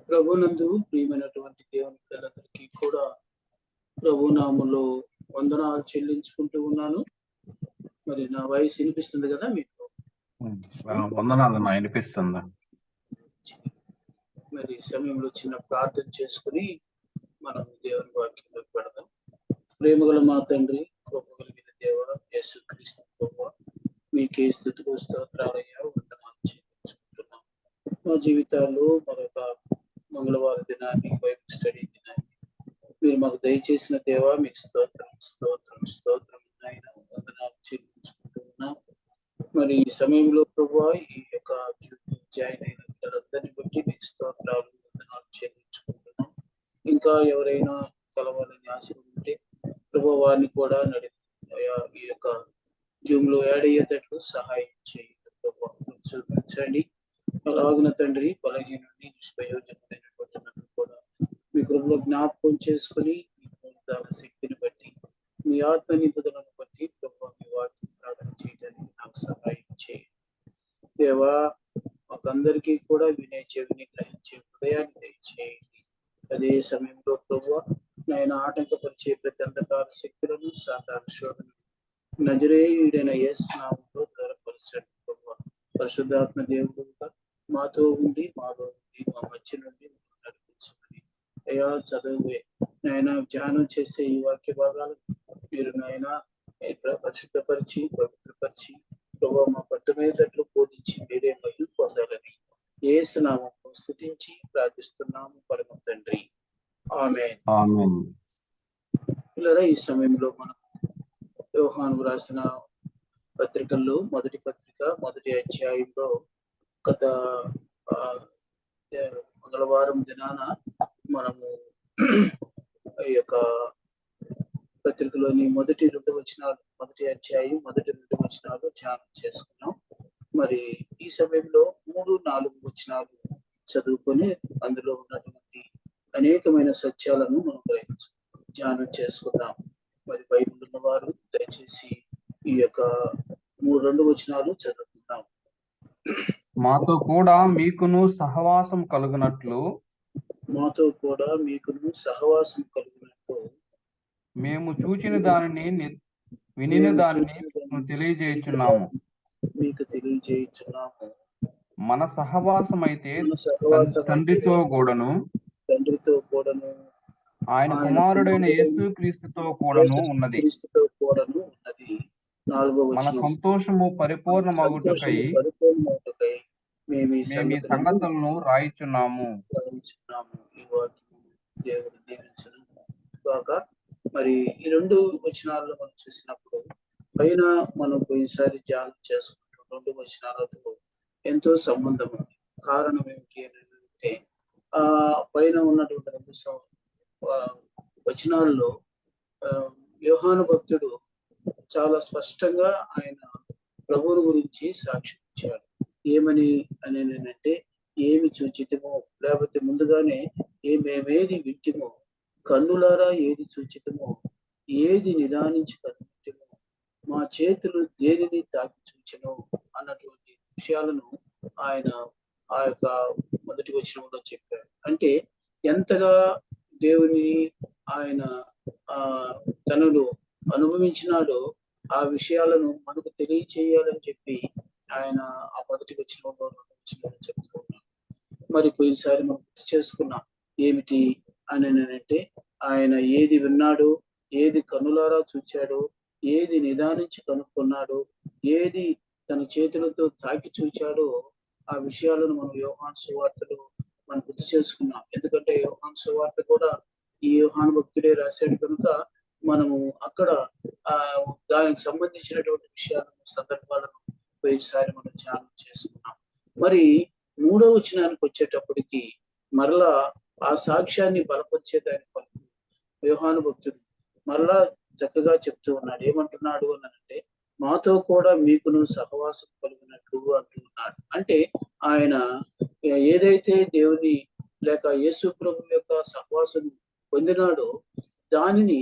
ప్రభునందు ప్రియమైనటువంటి దేవుని పిల్లలందరికీ కూడా ప్రభునామములో వందనాలు చెల్లించుకుంటూ ఉన్నాను. మరి నా వాయిస్ వినిపిస్తుంది కదా మీకు? వందనాలు వినిపిస్తుంది. మరి సమయంలో చిన్న ప్రార్థన చేసుకుని మనం దేవుని వాక్యంలోకి పెడదాం. ప్రేమగల మా తండ్రి, కృప కలిగిన దేవ, యేసుక్రీస్తు ప్రభువా, మీకే స్తుతులు స్తోత్రాలయ్యా, వందనాలు చెల్లించుకుంటున్నాం. మా జీవితాల్లో మరొక మంగళవారం దినాన్ని, బైబిల్ స్టడీ దినాన్ని మీరు మాకు దయచేసిన దేవా, మీకు స్తోత్రం స్తోత్రం స్తోత్రం ఆయన వందనాలు చెల్లించుకుంటూ ఉన్నాం. మరి ఈ సమయంలో ప్రభువా, ఈ యొక్క జాయిన్ అయిన పిల్లలందరినీ బట్టి మీకు స్తోత్రాలు వందనాలు చెల్లించుకుంటున్నాం. ఇంకా ఎవరైనా కలవాలని ఆశ ఉంటే ప్రభు వారిని కూడా ఈ యొక్క జూమ్ లో యాడ్ అయ్యేటట్లు సహాయం చేయండి ప్రభు, చూపించండి. అలాగున తండ్రి, బలహీనుడిని నిష్ప్రయోజనమైనటువంటి నన్ను కూడా మీ కృపలో జ్ఞాపకం చేసుకుని దాని శక్తిని బట్టి, మీ ఆత్మ నిపుణులను బట్టి ప్రభు మీ వాక్యం ప్రార్థన చేయడానికి నాకు సహాయం చేయండి దేవా. మాకందరికీ కూడా వినే చెవిని, గ్రహించే హృదయాన్ని దయచేయండి. అదే సమయంలో ప్రభు నేను ఆటంకపరిచే ప్రతి అంధకార శక్తులను, సాతాన శోధనను నజరేయుడైన యేసు నామములో దూరపరచండి ప్రభు. పరిశుద్ధాత్మ దేవుడుగా మాతో ఉండి, మాలో ఉండి, మా మధ్య నుండి నడిపించమని అయ్యా. చదువువే నాయన ధ్యానం చేసే ఈ వాక్య భాగాలు మీరు నాయన పరిశుద్ధపరిచి, పవిత్రపరిచి ప్రభు మా పట్టుమేదట్లు బోధించి మీరే మహిమ పొందాలని యేసు నామములో స్తుతించి ప్రార్థిస్తున్నాము పరమ తండ్రి, ఆమేన్. పిల్లరా, ఈ సమయంలో మనం యోహాను రాసిన పత్రికల్లో మొదటి పత్రిక మొదటి అధ్యాయంలో గత మంగళవారం దినాన మనము ఈ యొక్క పత్రికలోని మొదటి అధ్యాయం మొదటి 2 వచనాలు ధ్యానం చేసుకున్నాం. మరి ఈ సమయంలో 3, 4 వచనాలు చదువుకొని అందులో ఉన్నటువంటి అనేకమైన సత్యాలను మనం ధ్యానం చేసుకుందాం. మరి బైబిల్ ఉన్నవారు దయచేసి ఈ యొక్క 2 వచనాలు చదువుకుందాం. మాతో కూడా మీకును సహవాసం కలుగునట్లు మేము చూచిన దానిని వినిన దానిని తెలియజేయుచున్నాము. మన సహవాసం అయితే తండ్రితో కూడాను ఆయన కుమారుడైన యేసుక్రీస్తుతో కూడాను ఉన్నది. మన సంతోషము పరిపూర్ణమగుటకై మేము ఈ సంగతులను రాయిచున్నాము. ఈ వాక్యం దేవుడు దీవించును గాక. మరి ఈ 2 వచనాల్లో మనం చూసినప్పుడు పైన మనం పోయినసారి ధ్యానం చేసుకుంటాం 2 వచనాలతో ఎంతో సంబంధం ఉంది. కారణం ఏమిటి అంటే పైన ఉన్నటువంటి 2 వచనాల్లో యోహాను భక్తుడు చాలా స్పష్టంగా ఆయన ప్రభువుని గురించి సాక్ష్యం ఇచ్చాడు. ఏమని అంటే, ఏమి చూచితమో, లేకపోతే ముందుగానే మేమేది వింటిమో, కన్నులారా ఏది చూచితమో, ఏది నిదానించి కనుగొంటిమో, మా చేతులు దేనిని తాకి చూచెనో అన్నటువంటి విషయాలను ఆయన ఆ యొక్క మొదటి వచనంలో చెప్పాడు. అంటే ఎంతగా దేవుని ఆయన తనలో అనుభవించినాడో ఆ విషయాలను మనకు తెలియచేయాలని చెప్పి ఆయన ఆ మొదటి వచనంలో 2 వచనంలో చెప్తూ ఉన్నాడు. మరి పోయినసారి మనం గుర్తు చేసుకున్నాం ఏమిటి అని అంటే, ఆయన ఏది విన్నాడో, ఏది కన్నులారా చూచాడో, ఏది నిదానించి కనుక్కున్నాడో, ఏది తన చేతులతో తాకి చూచాడో ఆ విషయాలను మనం యోహాను సువార్తలో మనం గుర్తు చేసుకున్నాం. ఎందుకంటే యోహాను సువార్త కూడా ఈ యోహాను భక్తుడే రాశాడు కనుక మనము అక్కడ దానికి సంబంధించినటువంటి విషయాలను, సందర్భాలను పోయినసారి మనం ధ్యానం చేసుకున్నాం. మరి 3వ వచనానికి వచ్చేటప్పటికి మరలా ఆ సాక్ష్యాన్ని బలపరిచేదాని కొరకు యోహాను భక్తుడు మరలా చక్కగా చెప్తూ ఉన్నాడు. ఏమంటున్నాడు అని అంటే, మాతో కూడా మీకును సహవాసం కలిగినట్లు అంటూ ఉన్నాడు. అంటే ఆయన ఏదైతే దేవుని లేక యేసు ప్రభు యొక్క సహవాసం పొందినాడో దానిని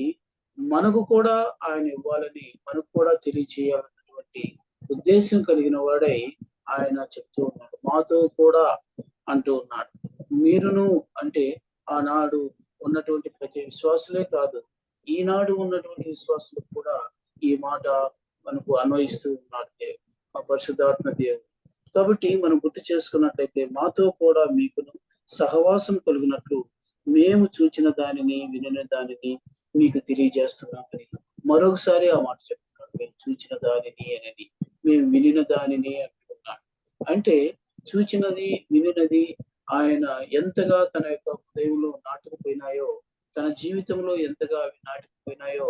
మనకు కూడా ఆయన ఇవ్వాలని, మనకు కూడా తెలియచేయాలన్నటువంటి ఉద్దేశం కలిగిన వాడై ఆయన చెప్తూ ఉన్నాడు. మాతో కూడా అంటూ ఉన్నాడు. మీరును అంటే ఆనాడు ఉన్నటువంటి ప్రతి విశ్వాసులే కాదు, ఈనాడు ఉన్నటువంటి విశ్వాసులకు కూడా ఈ మాట మనకు అన్వయిస్తూ ఉన్నాడు దేవుడు, ఆ పరిశుద్ధాత్మ దేవుడు. కాబట్టి మనం గుర్తు చేసుకున్నట్లయితే మాతో కూడా మీకును సహవాసం కలిగినట్లు మేము చూచిన దానిని వినిన దానిని మీకు తెలియజేస్తున్నామని మరొకసారి ఆ మాట చెప్తున్నాడు. మేము చూచిన దానిని అని, మేము వినిన దానిని అంటున్నాడు. అంటే చూచినది వినినది ఆయన ఎంతగా తన యొక్క హృదయంలో నాటుకుపోయినాయో, తన జీవితంలో ఎంతగా అవి నాటుకుపోయినాయో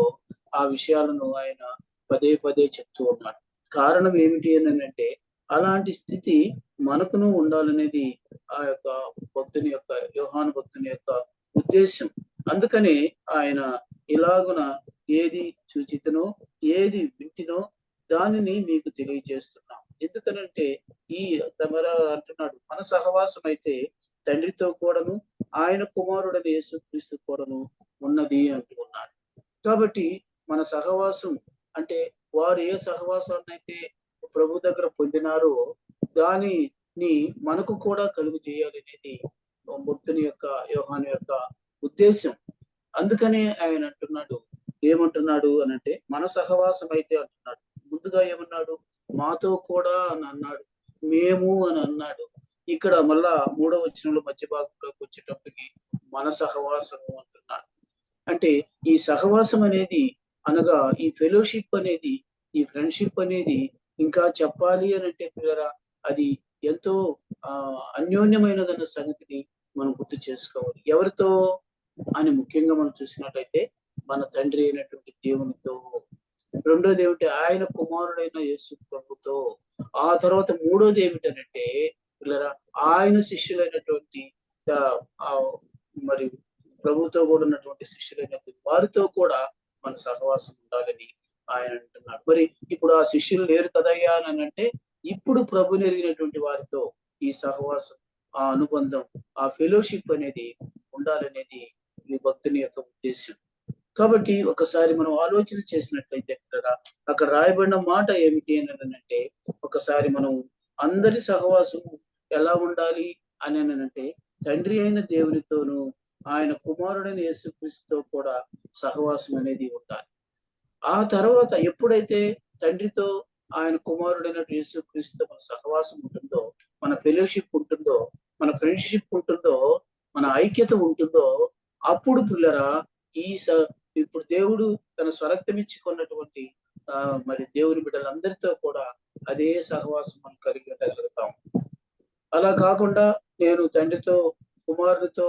ఆ విషయాలను ఆయన పదే పదే చెప్తూ ఉన్నాడు. కారణం ఏమిటి అని అంటే అలాంటి స్థితి మనకును ఉండాలనేది ఆ యొక్క భక్తుని యొక్క, యోహాను భక్తుని యొక్క ఉద్దేశం. అందుకని ఆయన ఇలాగున ఏది చూచితనో ఏది వింటినో దానిని మీకు తెలియజేస్తున్నాం. ఎందుకనంటే ఈ తమరా అంటున్నాడు, మన సహవాసం అయితే తండ్రితో కూడాను ఆయన కుమారుడని యేసుక్రీస్తు కూడాను ఉన్నది అంటూ ఉన్నాడు. కాబట్టి మన సహవాసం అంటే వారు ఏ సహవాసాన్ని అయితే ప్రభు దగ్గర పొందినారో దానిని మనకు కూడా కలుగు చేయాలనేది భక్తుని యొక్క, యోహాను యొక్క ఉద్దేశం. అందుకని ఆయన అంటున్నాడు, ఏమంటున్నాడు అని అంటే మన సహవాసం అయితే అంటున్నాడు. ముందుగా ఏమన్నాడు, మాతో కూడా అని అన్నాడు, మేము అని అన్నాడు. ఇక్కడ మళ్ళా 3వ వచనంలో మధ్య భాగంలోకి వచ్చేటప్పటికి మన సహవాసము అంటున్నాడు. అంటే ఈ సహవాసం అనేది అనగా ఈ ఫెలోషిప్ అనేది, ఈ ఫ్రెండ్షిప్ అనేది ఇంకా చెప్పాలి అని అంటే పిల్లరా అది ఎంతో అన్యోన్యమైనదన్న సంగతిని మనం గుర్తు చేసుకోవాలి. ఎవరితో అని ముఖ్యంగా మనం చూసినట్లయితే మన తండ్రి అయినటువంటి దేవునితో, రెండోది ఏమిటి ఆయన కుమారుడైన యేసు ప్రభుతో, ఆ తర్వాత మూడోది ఏమిటనంటే పిల్లరా ఆయన శిష్యులైనటువంటి మరి ప్రభుతో కూడా ఉన్నటువంటి శిష్యులైనటువంటి వారితో కూడా మన సహవాసం ఉండాలని ఆయన అంటున్నాడు. మరి ఇప్పుడు ఆ శిష్యులు లేరు కదయ్యా అని అంటే ఇప్పుడు ప్రభు ఎరిగినటువంటి వారితో ఈ సహవాసం, ఆ అనుబంధం, ఆ ఫెలోషిప్ అనేది ఉండాలనేది ఈ భక్తుని యొక్క ఉద్దేశం. కాబట్టి ఒకసారి మనం ఆలోచన చేసినట్లయితే అక్కడ రాయబడిన మాట ఏమిటి అని అంటే ఒకసారి మనం అందరి సహవాసం ఎలా ఉండాలి అని అంటే తండ్రి అయిన దేవునితోనూ ఆయన కుమారుడైన యేసుక్రీస్తుతో కూడా సహవాసం అనేది ఉండాలి. ఆ తర్వాత ఎప్పుడైతే తండ్రితో ఆయన కుమారుడైన యేసుక్రీస్తు మన సహవాసం ఉంటుందో, మన ఫెలోషిప్ ఉంటుందో, మన ఫ్రెండ్షిప్ ఉంటుందో, మన ఐక్యత ఉంటుందో, అప్పుడు పిల్లరా ఈ ఇప్పుడు దేవుడు తన స్వరక్తమిచ్చి కొన్నటువంటి మరి దేవుని బిడ్డలందరితో కూడా అదే సహవాసం మనం కలిగి ఉండగలుగుతాం. అలా కాకుండా నేను తండ్రితో, కుమారుడితో,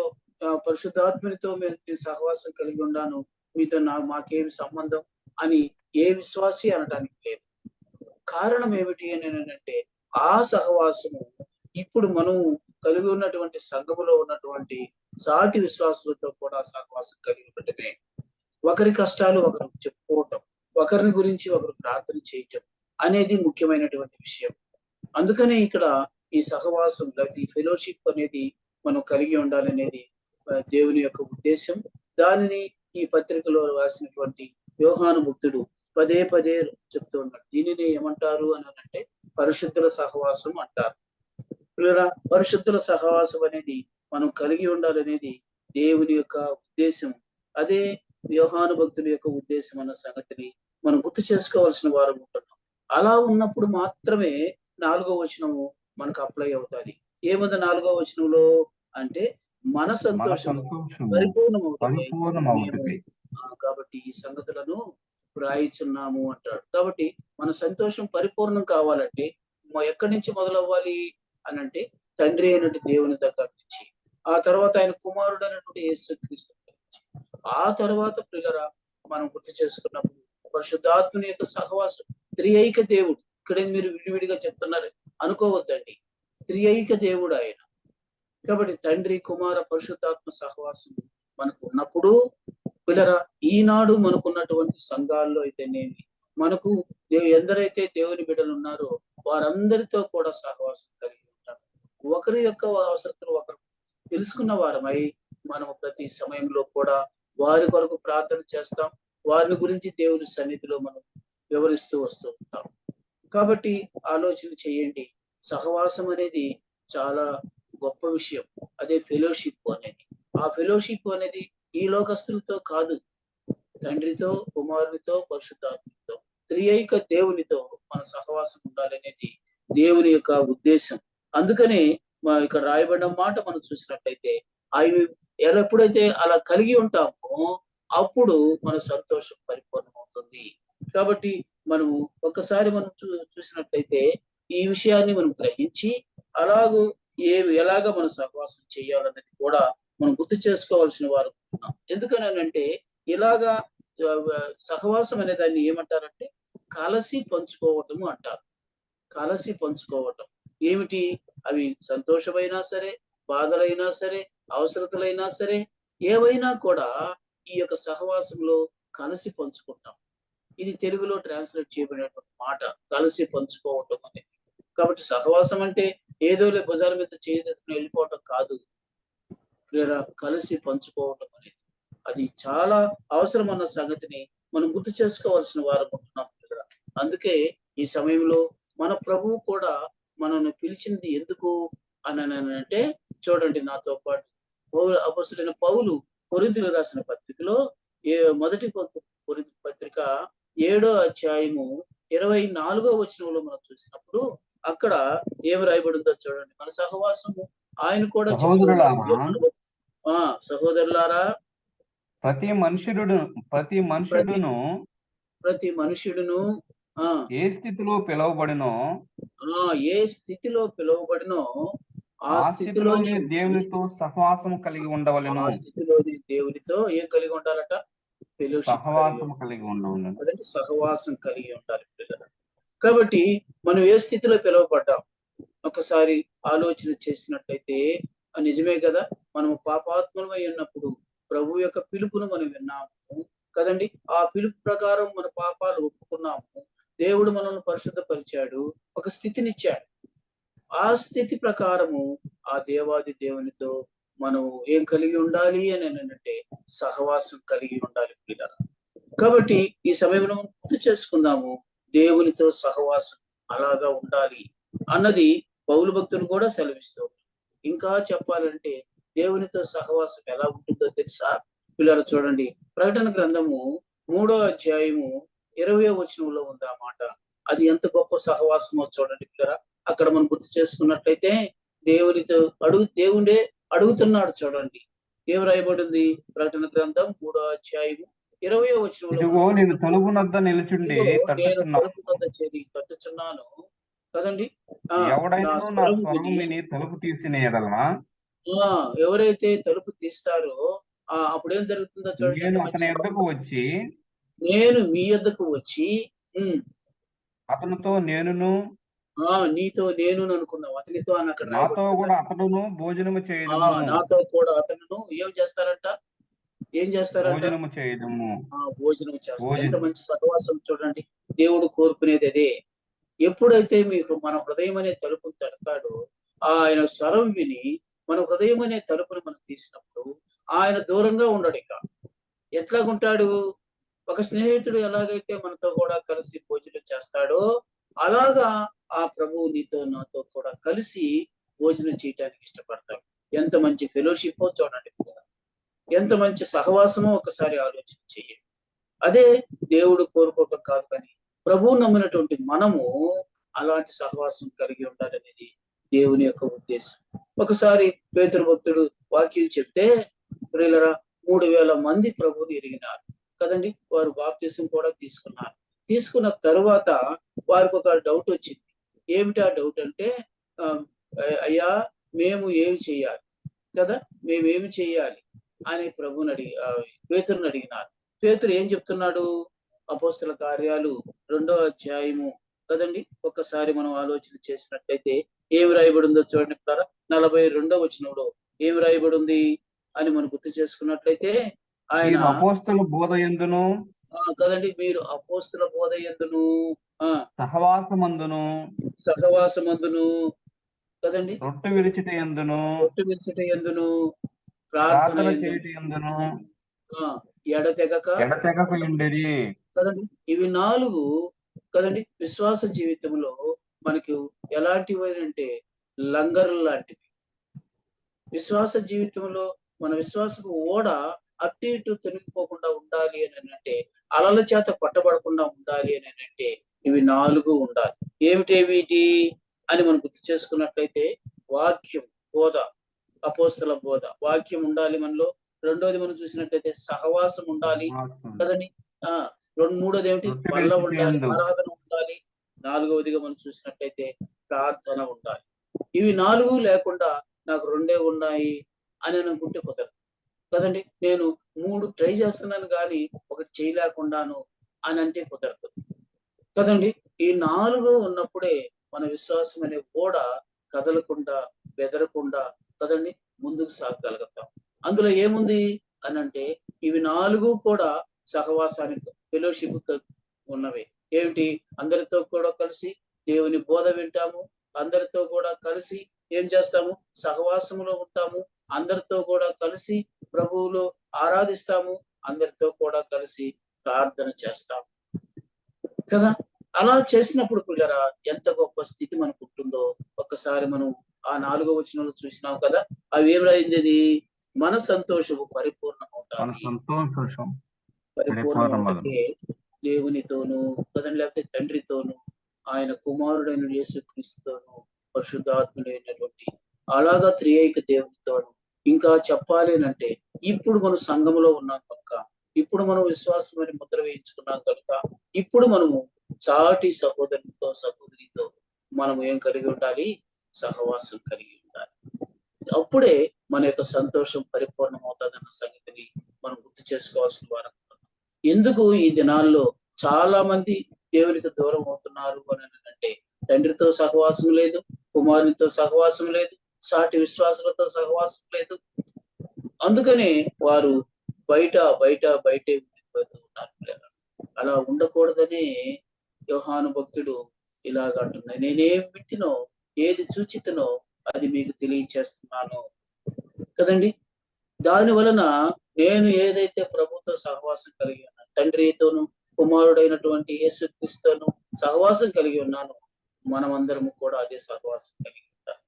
పరిశుద్ధాత్మనితో నేను సహవాసం కలిగి ఉన్నాను, మీతో మాకేమి సంబంధం అని ఏ విశ్వాసి అనడానికి లేదు. కారణం ఏమిటి అని అంటే ఆ సహవాసము ఇప్పుడు మనం కలిగి ఉన్నటువంటి సంఘములో ఉన్నటువంటి సాటి విశ్వాసులతో కూడా సహవాసం కలిగి ఉండటమే. ఒకరి కష్టాలు ఒకరు చెప్పుకోవటం, ఒకరిని గురించి ఒకరు ప్రార్థన చేయటం అనేది ముఖ్యమైనటువంటి విషయం. అందుకనే ఇక్కడ ఈ సహవాసం లేకపోతే ఈ ఫెలోషిప్ అనేది మనం కలిగి ఉండాలనేది దేవుని యొక్క ఉద్దేశం. దానిని ఈ పత్రికలో రాసినటువంటి యోహాను భక్తుడు పదే పదే చెప్తూ ఉన్నాడు. దీనిని ఏమంటారు అని అంటే పరిశుద్ధుల సహవాసం అంటారు. పరిశుద్ధుల సహవాసం అనేది మనం కలిగి ఉండాలనేది దేవుని యొక్క ఉద్దేశం. అదే యోహాను భక్తుల యొక్క ఉద్దేశం అన్న సంగతిని మనం గుర్తు చేసుకోవాల్సిన వారు ఉంటున్నాం. అలా ఉన్నప్పుడు మాత్రమే 4వ వచనము మనకు అప్లై అవుతుంది. ఏముంది 4వ వచనంలో అంటే మన సంతోషము పరిపూర్ణమవుతుంది. కాబట్టి ఈ సంగతులను వ్రాయిచున్నాము అంటాడు. కాబట్టి మన సంతోషం పరిపూర్ణం కావాలంటే ఎక్కడి నుంచి మొదలవ్వాలి అని అంటే తండ్రి అయినటువంటి దేవుని దగ్గర నుంచి, ఆ తర్వాత ఆయన కుమారుడు అయినటువంటి యేసుక్రీస్తు నుంచి, ఆ తర్వాత పిల్లరా మనం గుర్తు చేసుకున్నప్పుడు పరిశుద్ధాత్మని యొక్క సహవాసం. త్రియైక దేవుడు ఇక్కడే మీరు విడివిడిగా చెప్తున్నారు అనుకోవద్దండి, త్రియైక దేవుడు ఆయన. కాబట్టి తండ్రి, కుమార, పరిశుద్ధాత్మ సహవాసం మనకు ఉన్నప్పుడు పిల్లరా ఈనాడు మనకున్నటువంటి సంఘాల్లో అయితేనేమి, మనకు ఎందరైతే దేవుని బిడ్డలు ఉన్నారో వారందరితో కూడా సహవాసం కలిగి ఉంటాం. ఒకరి యొక్క అవసరతలు ఒకరు తెలుసుకున్న వారమై మనం ప్రతి సమయంలో కూడా వారి కొరకు ప్రార్థన చేస్తాం. వారిని గురించి దేవుని సన్నిధిలో మనం వివరిస్తూ వస్తూ ఉంటాం. కాబట్టి ఆలోచన చేయండి, సహవాసం అనేది చాలా గొప్ప విషయం. అదే ఫెలోషిప్ అనేది. ఆ ఫెలోషిప్ అనేది ఈ లోకస్తులతో కాదు, తండ్రితో, కుమారునితో, పరిశుద్ధాత్మతో, త్రియైక దేవునితో మన సహవాసం ఉండాలనేది దేవుని యొక్క ఉద్దేశం. అందుకనే ఇక్కడ రాయబడిన మాట మనం చూసినట్లయితే అవి ఎప్పుడైతే అలా కలిగి ఉంటామో అప్పుడు మన సంతోషం పరిపూర్ణమవుతుంది. కాబట్టి మనము ఒక్కసారి మనం చూసినట్లయితే ఈ విషయాన్ని మనం గ్రహించి అలాగూ ఎలాగ మనం సహవాసం చేయాలనేది కూడా మనం గుర్తు చేసుకోవాల్సిన వారు ఉన్నాం. ఎందుకనంటే ఇలాగా సహవాసం అనే దాన్ని ఏమంటారంటే కలసి పంచుకోవటము అంటారు. కలసి పంచుకోవటం ఏమిటి? అవి సంతోషమైనా సరే, బాధలైనా సరే, అవసరతలైనా సరే, ఏవైనా కూడా ఈ యొక్క సహవాసంలో కలిసి పంచుకుంటాం. ఇది తెలుగులో ట్రాన్స్లేట్ చేయబడినటువంటి మాట, కలిసి పంచుకోవటం అనేది. కాబట్టి సహవాసం అంటే ఏదో భుజాల మీద చేసుకుని వెళ్ళిపోవటం కాదు, కలిసి పంచుకోవటం అనేది. అది చాలా అవసరం అన్న సంగతిని మనం గుర్తు చేసుకోవాల్సిన వారు ఉంటున్నాం. అందుకే ఈ సమయంలో మన ప్రభువు కూడా మనల్ని పిలిచింది ఎందుకు అని అంటే, చూడండి నాతో పాటు అపొస్తలుడైన పౌలు కొరింథీయులకు రాసిన పత్రికలో మొదటి కొరింథీ పత్రిక 7వ అధ్యాయము 24వ వచనంలో మనం చూసినప్పుడు అక్కడ ఏమి రాయబడిందో చూడండి. మన సహవాసము ఆయన కూడా సహోదరులారా, ప్రతి మనుష్యుడును ఏ స్థితిలో పిలువబడినో ఆ స్థితిలోనే దేవునితో సహవాసం కలిగి ఉండవలెను. ఆ స్థితిలోనే దేవునితో ఏం కలిగి ఉండాలట? సహవాసం కలిగి ఉండవలెను. అదంటే సహవాసం కలిగి ఉండాలి పిల్లలు. కాబట్టి మనం ఏ స్థితిలో పిలువబడ్డాం ఒకసారి ఆలోచన చేసినట్లయితే నిజమే కదా. మనం పాపాత్మలమై ఉన్నప్పుడు ప్రభు యొక్క పిలుపును మనం విన్నాము కదండి. ఆ పిలుపు ప్రకారం మన పాపాలు ఒప్పుకున్నాము. దేవుడు మనల్ని పరిశుద్ధపరిచాడు, ఒక స్థితినిచ్చాడు. ఆ స్థితి ప్రకారము ఆ దేవాది దేవునితో మనం ఏం కలిగి ఉండాలి అని అంటే సహవాసం కలిగి ఉండాలి పిల్లలు. కాబట్టి ఈ సమయంలో గుర్తు చేసుకుందాము, దేవునితో సహవాసం అలాగా ఉండాలి అన్నది పౌలు భక్తులు కూడా సెలవిస్తూ. ఇంకా చెప్పాలంటే దేవునితో సహవాసం ఎలా ఉంటుందో తెలుసా పిల్లలు? చూడండి, ప్రకటన గ్రంథము 3వ అధ్యాయము 20వ వచనంలో ఉంది ఆ మాట. అది ఎంత గొప్ప సహవాసమో చూడండి పిల్లరా. అక్కడ మనం గుర్తు చేసుకున్నట్లయితే దేవునితో దేవుడే అడుగుతున్నాడు. చూడండి ఏం రాయబడింది? ప్రకటన గ్రంథం 3వ అధ్యాయము 20వ వచనంలో, నేను తలుపు వద్ద నిలుచుండి చేరి తట్టుచున్నాను కదండి. ఎవడైనా నా స్వరము విని తలుపు తీసిన యెడల, ఎవరైతే తలుపు తీస్తారో అప్పుడు ఏం జరుగుతుందో చూడండి. నేను మీ యొద్దకు వచ్చి అతనితో నేనును, నీతో నేను అనుకున్నావు, అతనితో అని అక్కడ నాతో కూడా అతడును భోజనము చేయడము. నాతో కూడా అతను ఏం చేస్తారంట? భోజనము చేయడము. భోజనం చేస్తారు. ఎంత మంచి సహవాసం చూడండి. దేవుడు కోరుకునేది అదే. ఎప్పుడైతే మీకు మన హృదయం అనే తలుపును తడతాడో, ఆయన స్వరం విని మన హృదయం అనే తలుపును మనం తీసినప్పుడు ఆయన దూరంగా ఉండడు. ఇక ఎట్లాగుంటాడు? ఒక స్నేహితుడు ఎలాగైతే మనతో కూడా కలిసి భోజనం చేస్తాడో అలాగా ఆ ప్రభువు నీతో నాతో కూడా కలిసి భోజనం చేయటానికి ఇష్టపడతాడు. ఎంత మంచి ఫెలోషిప్ చూడండి, ఎంత మంచి సహవాసమో ఒకసారి ఆలోచన చేయండి. అదే దేవుడు కోరుకోవటం కాదు, కానీ ప్రభువు నమ్మినటువంటి మనము అలాంటి సహవాసం కలిగి ఉండాలనేది దేవుని యొక్క ఉద్దేశం. ఒకసారి పేతురు భక్తుడు వాక్యం చెప్తే ప్రియులరా 3000 మంది ప్రభువుని ఎరిగినారు కదండి. వారు బాప్తిసం కూడా తీసుకున్నారు. తీసుకున్న తరువాత వారికి ఒక డౌట్ వచ్చింది. ఏమిటి ఆ డౌట్ అంటే, అయ్యా మేము ఏమి చేయాలి కదా, మేమేమి చేయాలి అని ప్రభువుని పేతురుని అడిగినారు. పేతురు ఏం చెప్తున్నాడు? అపోస్తల కార్యాలు 2వ అధ్యాయము కదండి. ఒక్కసారి మనం ఆలోచన చేసినట్లయితే ఏమి రాయబడిందో చూడండి. 42వ వచనంలో ఏమి రాయబడింది అని మనం గుర్తు చేసుకున్నట్లయితే, ఆయన అపోస్తల బోధ యందును కదండి, మీరు అపోస్తల బోధ యందును సహవాసమందును కదండి, రొట్టె విరుచుట యందును ప్రార్థన చేయుట యందును ఎడతెగక ఉండేది కదండి. ఇవి 4 కదండి విశ్వాస జీవితంలో మనకు ఎలాంటివి అంటే లంగర్లు లాంటివి. విశ్వాస జీవితంలో మన విశ్వాసపు ఓడ అటు ఇటు తొలగిపోకుండా ఉండాలి అని అంటే, అలల చేత కొట్టబడకుండా ఉండాలి అని అంటే ఇవి 4 ఉండాలి. ఏమిటి అని మనం గుర్తు చేసుకున్నట్లయితే వాక్యం, బోధ, అపోస్తల బోధ, వాక్యం ఉండాలి మనలో. రెండోది మనం చూసినట్లయితే సహవాసం ఉండాలి కదండి. ఆ మూడోది ఏమిటి? రొట్టె బల్ల విరుచుట ఉండాలి, యందు ఆరాధన ఉండాలి. నాలుగవదిగా మనం చూసినట్లయితే ప్రార్థన ఉండాలి. ఇవి 4 లేకుండా నాకు 2 ఉన్నాయి అని అనుకుంటే కుదరదు కదండి. నేను 3 ట్రై చేస్తున్నాను గానీ ఒకటి చేయలేకున్నాను అని అంటే కుదరదు కదండి. ఈ 4 ఉన్నప్పుడే మన విశ్వాసం అనే ఓడ కదలకుండా, బెదరకుండా కదండి ముందుకు సాగగలుగుతాం. అందులో ఏముంది అనంటే ఇవి 4 కూడా సహవాసానికి, ఫెలోషిప్‌కి ఉన్నవి. ఏమిటి? అందరితో కూడా కలిసి దేవుని బోధ వింటాము. అందరితో కూడా కలిసి ఏం చేస్తాము? సహవాసములో ఉంటాము. అందరితో కూడా కలిసి ప్రభువులో ఆరాధిస్తాము. అందరితో కూడా కలిసి ప్రార్థన చేస్తాము. కదా! అలా చేసినప్పుడు పిల్లరా ఎంత గొప్ప స్థితి మనకుంటుందో ఒక్కసారి మనం ఆ 4 వచనంలో చూసినాం కదా! అవి ఏం రాయిందది? మన సంతోషము మన పరిపూర్ణమవుతాది. సంతోషం పరిపూర్ణమగును. పరిపూర్ణమవుటకే దేవునితోనూ కదండి, లేకపోతే తండ్రితోనూ, ఆయన కుమారుడైన యేసుక్రీస్తుతోనూ, పరిశుద్ధాత్ముడైనటువంటి అలాగా త్రియేక దేవునితోనూ, ఇంకా చెప్పాలి అనంటే ఇప్పుడు మనం సంఘములో ఉన్నాం కనుక, ఇప్పుడు మనం విశ్వాసం అని ముద్ర వేయించుకున్నాం కనుక, ఇప్పుడు మనము సాటి సహోదరునితో, సహోదరితో మనం ఏం కలిగి ఉండాలి? సహవాసం కలిగి ఉండాలి. అప్పుడే మన యొక్క సంతోషం పరిపూర్ణమవుతాదన్న సంగతిని మనం గుర్తు చేసుకోవాల్సిన వారం. ఎందుకు ఈ దినాల్లో చాలా మంది దేవునికి దూరం అవుతున్నారు అని అంటే తండ్రితో సహవాసం లేదు, కుమారునితో సహవాసం లేదు, సాటి విశ్వాసులతో సహవాసం లేదు. అందుకనే వారు బయటే ఉండిపోతూ ఉన్నారు పిల్లలు. అలా ఉండకూడదని యోహాను భక్తుడు ఇలాగ అంటున్నాడు. నేనేం వింటినో, ఏది చూచితినో అది మీకు తెలియచేస్తున్నాను కదండి. దాని వలన నేను ఏదైతే ప్రభుతో సహవాసం కలిగి ఉన్నాను, తండ్రితోను కుమారుడైనటువంటి యేసుక్రీస్తుతోను సహవాసం కలిగి ఉన్నాను, మనమందరము కూడా అదే సహవాసం కలిగి ఉంటాం.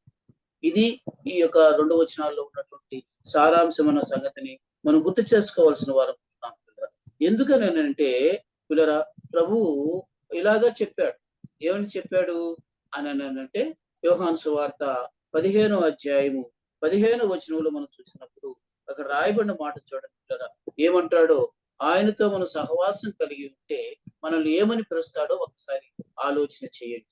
ఇది ఈ యొక్క 2 వచనాల్లో ఉన్నటువంటి సారాంశమైన సంగతిని మనం గుర్తు చేసుకోవాల్సిన వారం ఉన్నాం పిల్లరా. ఎందుకనంటే పిల్లరా, ప్రభువు ఇలాగా చెప్పాడు. ఏమని చెప్పాడు అననంటే యోహాను సువార్త 15వ అధ్యాయము 15వ వచనంలో మనం చూసినప్పుడు అక్కడ రాయబడిన మాట చూడండి పిల్లరా. ఏమంటాడో, ఆయనతో మనం సహవాసం కలిగి ఉంటే మనల్ని ఏమని పిలుస్తాడో ఒకసారి ఆలోచన చేయండి.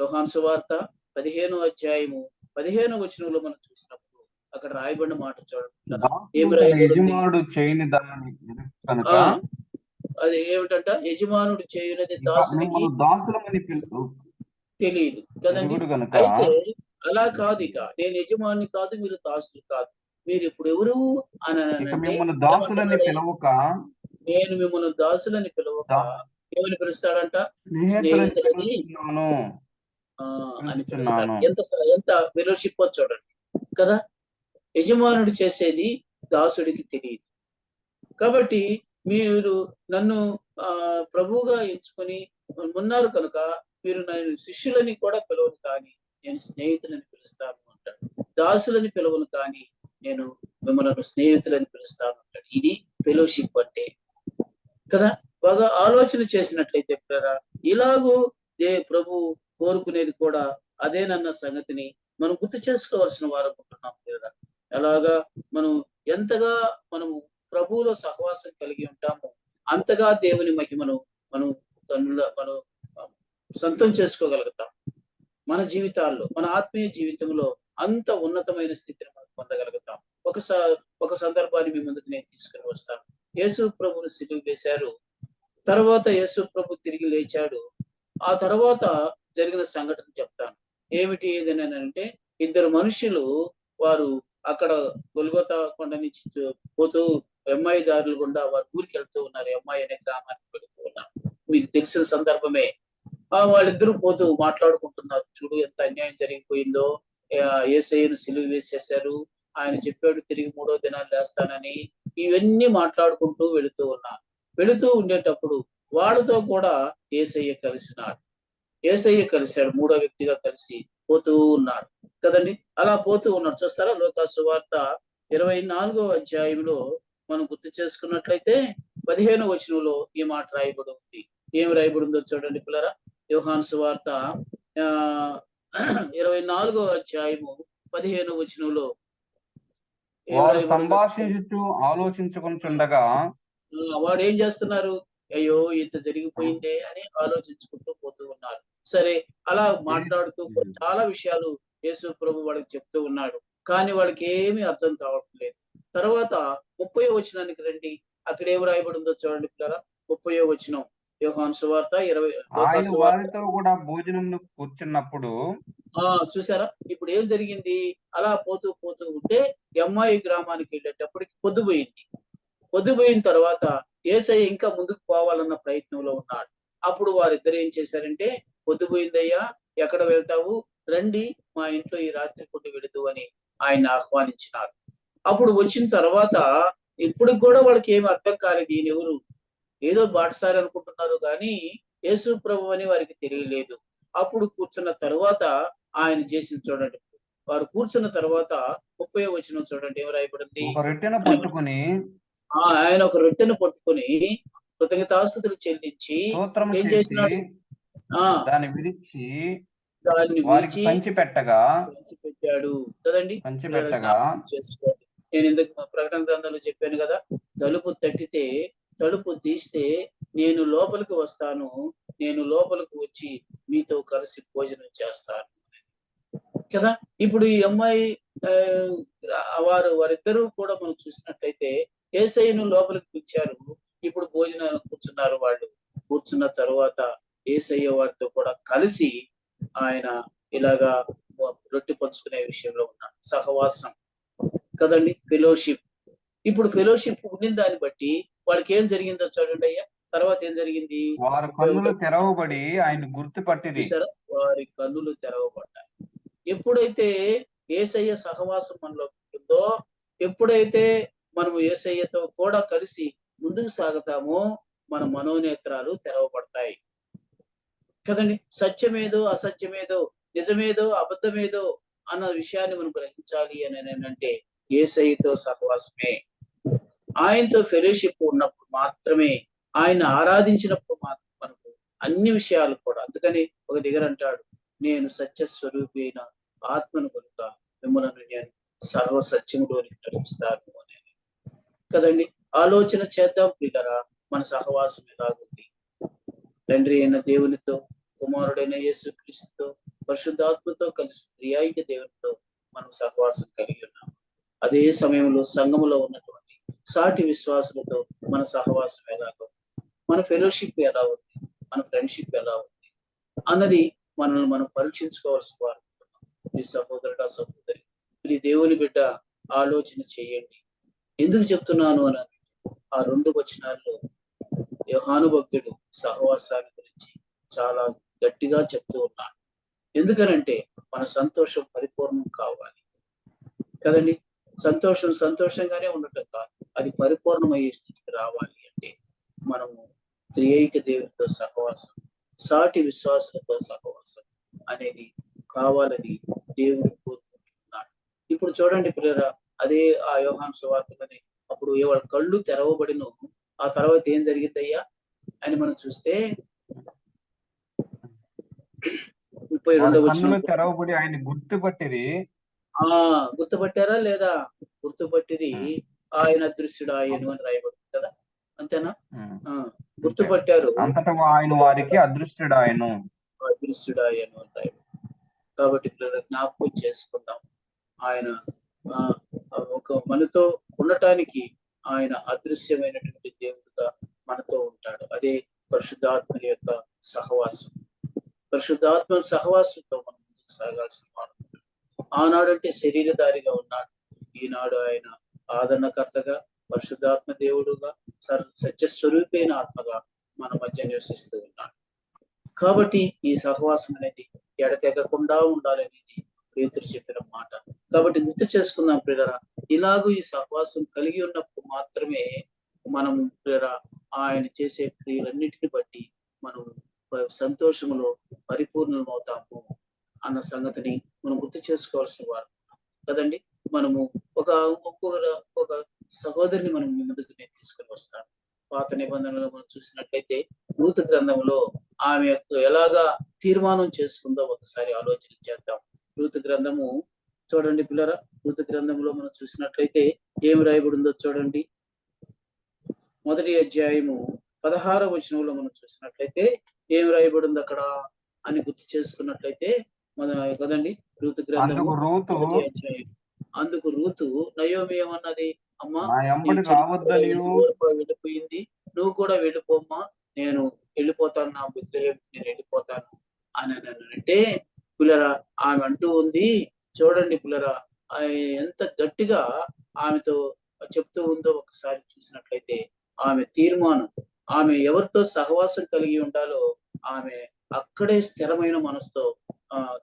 యోహాను సువార్త 15వ అధ్యాయము 15వ వచనంలో మనం చూసినప్పుడు అక్కడ రాయబడిన మాట చూడండి పిల్లరా. ఏమి దాసుడు తన రాయబడింది? యజమానుడు చేయని దానిని కనుక ఆ అది ఏమిటంట? యజమానుడు చేయునది ఇక దాసునికి మిమ్మల్ని దాసులమని తెలియదు కదండి. ఎరుగుడు గనుక అయితే అలా కాదు, ఇక నేను యజమాని కాదు, మీరు దాసులు కాదు, మీరు ఇప్పుడు ఎవరు అని ఇక అంటే మిమ్మల్ని దాసులని ఏమంటున్నాడు? పిలవక నేను మిమ్మల్ని దాసులని పిలవక దా ఏమని పిలుస్తాడంట? స్నేహితులని స్నేహితులని పిలుస్తున్నాను అని పిలుస్తాడు. పిలుస్తున్నాను. ఎంత ఫెలోషిప్ చూడండి కదా. యజమానుడు చేసేది దాసుడికి తెలియదు. కాబట్టి మీరు నన్ను ప్రభువుగా ఎంచుకొని ఉన్నారు కనుక మీరు నన్ను శిష్యులని కూడా పిలవను కానీ నేను స్నేహితులని పిలుస్తాను అంటాడు. దాసులని పిలవను కానీ నేను మిమ్మల్ని స్నేహితులని పిలుస్తాను అంటాడు. ఇది ఫెలోషిప్ అంటే కదా. బాగా ఆలోచన చేసినట్లయితే పిల్లరా, ఇలాగూ ప్రభు కోరుకునేది కూడా అదేనన్న సంగతిని మనం గుర్తు చేసుకోవాల్సిన వారు ఉంటున్నాం పిల్లరా. ఎలాగా మనం ఎంతగా మనము ప్రభువులో సహవాసం కలిగి ఉంటామో అంతగా దేవుని మహిమను మనం మనం సొంతం చేసుకోగలుగుతాం. మన జీవితాల్లో, మన ఆత్మీయ జీవితంలో అంత ఉన్నతమైన స్థితిని మనం పొందగలుగుతాం. ఒక సందర్భాన్ని మీ ముందుకు నేను తీసుకుని వస్తాను. యేసు ప్రభువును సిలువ వేశారు. తర్వాత యేసు ప్రభు తిరిగి లేచాడు. ఆ తర్వాత జరిగిన సంఘటన చెప్తాను. ఏమిటి ఏదనంటే ఇద్దరు మనుషులు వారు అక్కడ గొల్గొతా కొండ నుంచి పోతూ ఎమ్మాయి దారులు గుండా వారు ఊరికి వెళ్తూ ఉన్నారు. ఎమ్మాయి అనే గ్రామానికి వెళుతూ ఉన్నారు. మీకు తెలిసిన సందర్భమే. వాళ్ళిద్దరూ పోతూ మాట్లాడుకుంటున్నారు. చూడు ఎంత అన్యాయం జరిగిపోయిందో, యేసయ్యను సిలువ వేసేశారు, ఆయన చెప్పాడు తిరిగి 3వ దినాన్ని లేస్తానని. ఇవన్నీ మాట్లాడుకుంటూ వెళుతూ ఉన్నారు. వెళుతూ ఉండేటప్పుడు వాళ్ళతో కూడా యేసయ్య కలిసినాడు. యేసయ్య కలిశాడు 3వ వ్యక్తిగా కలిసి. పోతూ ఉన్నాడు కదండి. అలా పోతూ ఉన్నాడు. చూస్తారా లూకా సువార్త 24వ అధ్యాయంలో మనం గుర్తు చేసుకున్నట్లయితే 15వ వచనంలో ఈ మాట రాయబడి ఉంది. ఏమి రాయబడి ఉందో చూడండి పిల్లరా. యోహాను సువార్త 24వ అధ్యాయము 15వ వచనంలో ఏమి వారు రాయబడి ఉందో సంభాషించుచు ఆలోచించుకొనుచుండగా వాడు ఏం చేస్తున్నారు? అయ్యో ఇంత జరిగిపోయిందే అని ఆలోచించుకుంటూ పోతూ ఉన్నారు. సరే అలా మాట్లాడుతూ చాలా విషయాలు యేసు ప్రభు వాళ్ళకి చెప్తూ ఉన్నాడు. కానీ వాళ్ళకి ఏమీ అర్థం కావట్లేదు. తర్వాత 30వ వచనానికి రండి. అక్కడ ఏమి రాయబడి ఉందో చూడండి పిల్లరా. 30వ వచనం యోహాను సువార్త 20 లూకా ఆయన సువార్త. వారితో కూడా భోజనంలో కూర్చున్నప్పుడు చూసారా ఇప్పుడు ఏం జరిగింది? అలా పోతూ పోతూ ఉంటే ఎమ్మాయి గ్రామానికి వెళ్ళేటప్పటికి పొద్దుపోయింది. పొద్దుపోయిన తర్వాత యేసయ్య ఇంకా ముందుకు పోవాలన్న ప్రయత్నంలో ఉన్నాడు. అప్పుడు వారిద్దరు ఏం చేశారంటే, పొద్దుపోయిందయ్యా ఎక్కడ వెళ్తావు? రండి మా ఇంట్లో ఈ రాత్రి పూట వెళుదు అని ఆయన్ని ఆహ్వానించినారు. అప్పుడు వచ్చిన తర్వాత ఇప్పటికి కూడా వాళ్ళకి ఏమి అర్థం కాలేదు. ఈయనెవరు? ఏదో బాటసారి అనుకుంటున్నారు కానీ యేసు ప్రభు అని వారికి తెలియలేదు. అప్పుడు కూర్చున్న తరువాత ఆయన చేసింది చూడండి. వారు కూర్చున్న తర్వాత 30వ వచనం చూడండి ఏమి రాయబడింది. ఒక రొట్టెను పట్టుకుని ఆయన ఒక రొట్టెను పట్టుకొని కృతజ్ఞతాస్తుతులు చెల్లించి స్తోత్రము ఏం చేసి చేసినాడు? ఆ దాన్ని విరిచి దాన్ని వారికి విరిచి పంచిపెట్టగా పంచిపెట్టాడు కదండి. పిల్లలు పంచిపెట్టగా జ్ఞాపకం చేసుకోండి. నేను ఇందుకు ప్రకటన గ్రంథంలో చెప్పాను కదా, తలుపు తట్టితే తలుపు తీస్తే నేను లోపలికి వస్తాను, నేను లోపలికి వచ్చి మీతో కలిసి భోజనం చేస్తాను కదా. ఇప్పుడు ఈ అమ్మాయి వారిద్దరూ కూడా మనం చూసినట్లయితే యేసయ్యను లోపలికి పిలిచారు. ఇప్పుడు భోజనానికి కూర్చున్నారు వాళ్ళు. కూర్చున్న తరువాత యేసయ్య వారితో కూడా కలిసి ఆయన ఇలాగా రొట్టె పంచుకునే విషయంలో ఉన్నాడు. సహవాసం కదండి, ఫెలోషిప్. ఇప్పుడు ఫెలోషిప్ ఉండిన దాన్ని బట్టి వాళ్ళకి ఏం జరిగిందో చూడండి అయ్యా. తర్వాత ఏం జరిగింది? వారి కన్నులు తెరవబడి ఆయన గుర్తుపట్టిరి. చూసారా? వారి కన్నులు తెరవబడ్డాయి. ఎప్పుడైతే యేసయ్య సహవాసం మనలో ఉంటుందో, ఎప్పుడైతే మనం యేసయ్యతో కూడా కలిసి ముందుకు సాగుతామో మన మనోనేత్రాలు తెరవబడతాయి కదండి. సత్యమేదో అసత్యమేదో, నిజమేదో అబద్ధమేదో అన్న విషయాన్ని మనం గ్రహించాలి అని అంటే యేసయ్యతో సహవాసమే. ఆయనతో ఫెలోషిప్ ఉన్నప్పుడు మాత్రమే, ఆయన ఆరాధించినప్పుడు మాత్రం మనకు అన్ని విషయాలు కూడా. అందుకని ఒక దగ్గర అంటాడు, నేను సత్య స్వరూపి అయిన ఆత్మను కనుక మిమ్మల్ని నేను సర్వ సత్యములోనికి నడిపిస్తాను అని కదండి. ఆలోచన చేద్దాం ప్రియులరా, మన సహవాసం ఎలాగుంది? తండ్రి అయిన దేవునితో, కుమారుడైన యేసుక్రీస్తుతో, పరిశుద్ధాత్మతో కలిసి త్రియేక దేవునితో మనం సహవాసం కలిగి ఉన్నాం. అదే సమయంలో సంఘములో ఉన్నటువంటి సాటి విశ్వాసులతో మన సహవాసం ఎలాగో, మన ఫెలోషిప్ ఎలా ఉంది, మన ఫ్రెండ్షిప్ ఎలా ఉంది అన్నది మనల్ని మనం పరీక్షించుకోవాల్సి వారు. మీ సహోదరుడా సహోదరి, మీ దేవుని బిడ్డ ఆలోచన చేయండి. ఎందుకు చెప్తున్నాను అని ఆ 2 వచనాల్లో యోహాను భక్తుడు సహవాసాన్ని గురించి చాలా గట్టిగా చెప్తూ ఉన్నాడు. ఎందుకనంటే మన సంతోషం పరిపూర్ణం కావాలి కదండి. సంతోషం సంతోషంగానే ఉండటం కాదు, అది పరిపూర్ణమయ్యే స్థితికి రావాలి అంటే మనము త్రియేక దేవునితో సహవాసం, సాటి విశ్వాసులతో సహవాసం అనేది కావాలని దేవుడు కోరుకుంటున్నాడు. ఇప్పుడు చూడండి పిల్లరా, అదే ఆ యోహాను సువార్తలోని అప్పుడు వాళ్ళ కళ్ళు తెరవబడిన ఆ తర్వాత ఏం జరిగిందయ్యా అని మనం చూస్తే 32వ వచనం. కన్నులు తెరవబడి ఆయన గుర్తుపట్టిరి. గుర్తుపట్టారా లేదా? గుర్తుపట్టిరి ఆయన అదృశ్యుడాయను అని రాయబడింది కదా, అంతేనా? గుర్తుపట్టారు, అంతటా ఆయన వారికి అదృశ్యుడాయను అదృశ్యుడాయను అని రాయబడింది. కాబట్టి పిల్లలు జ్ఞాపకం చేసుకుందాం, ఆయన ఒక మనతో ఉండటానికి ఆయన అదృశ్యమైనటువంటి దేవుడుగా మనతో ఉంటాడు. అదే పరిశుద్ధాత్మ యొక్క సహవాసం. పరిశుద్ధాత్మ సహవాసంతో మనం ముందుకు సాగాల్సిన వాడు. ఆనాడంటే శరీరధారిగా ఉన్నాడు, ఈనాడు ఆయన ఆదరణకర్తగా, పరిశుద్ధాత్మ దేవుడుగా, సత్యస్వరూపైన ఆత్మగా మన మధ్య నివసిస్తూ ఉన్నాడు. కాబట్టి ఈ సహవాసం అనేది ఎడతెగకుండా ఉండాలనేది పేతురు చెప్పిన మాట. కాబట్టి గుర్తు చేసుకుందాం ప్రియరా, ఇలాగూ ఈ సహవాసం కలిగి ఉన్నప్పుడు మాత్రమే మనం ప్రియరా ఆయన చేసే క్రియలన్నిటిని బట్టి మనం సంతోషములో పరిపూర్ణమవుతాము అన్న అన్న సంగతిని మనం గుర్తు చేసుకోవాల్సిన వారు కదండి. మనము ఒక ఒక సహోదరిని మనం మీ ముందుకు నేను తీసుకొని వస్తాను. పాత నిబంధనలో మనం చూసినట్లయితే రూతు గ్రంథంలో ఆమె ఎలాగా తీర్మానం చేసుకుందో ఒకసారి ఆలోచన చేద్దాం. రూతు గ్రంథము చూడండి పిల్లరా, రూతు గ్రంథంలో మనం చూసినట్లయితే ఏమి రాయబడిందో చూడండి. మొదటి అధ్యాయము 16వ వచనంలో మనం చూసినట్లయితే ఏమి రాయబడింది అక్కడ అని గుర్తు చేసుకున్నట్లయితే మన కదండి. రూతు గ్రంథము అందుకు రూతు మొదటి అధ్యాయం. అందుకు రూతు నయోమి ఏమన్నది, అమ్మా నా నీవు ఎంబడి చనిపోయావు, రావద్దనియు వెళ్ళిపోయింది, నువ్వు కూడా వెళ్ళిపోమ్మా, నేను వెళ్ళిపోతాను, నా బెత్లెహేం నేను వెళ్ళిపోతాను అని అంటే పులరా ఆమె అంటూ ఉంది. చూడండి పులరా, ఎంత గట్టిగా ఆమెతో చెప్తూ ఉందో ఒకసారి చూసినట్లయితే ఆమె తీర్మానం, ఆమె ఎవరితో సహవాసం కలిగి ఉండాలో ఆమె అక్కడే స్థిరమైన మనసుతో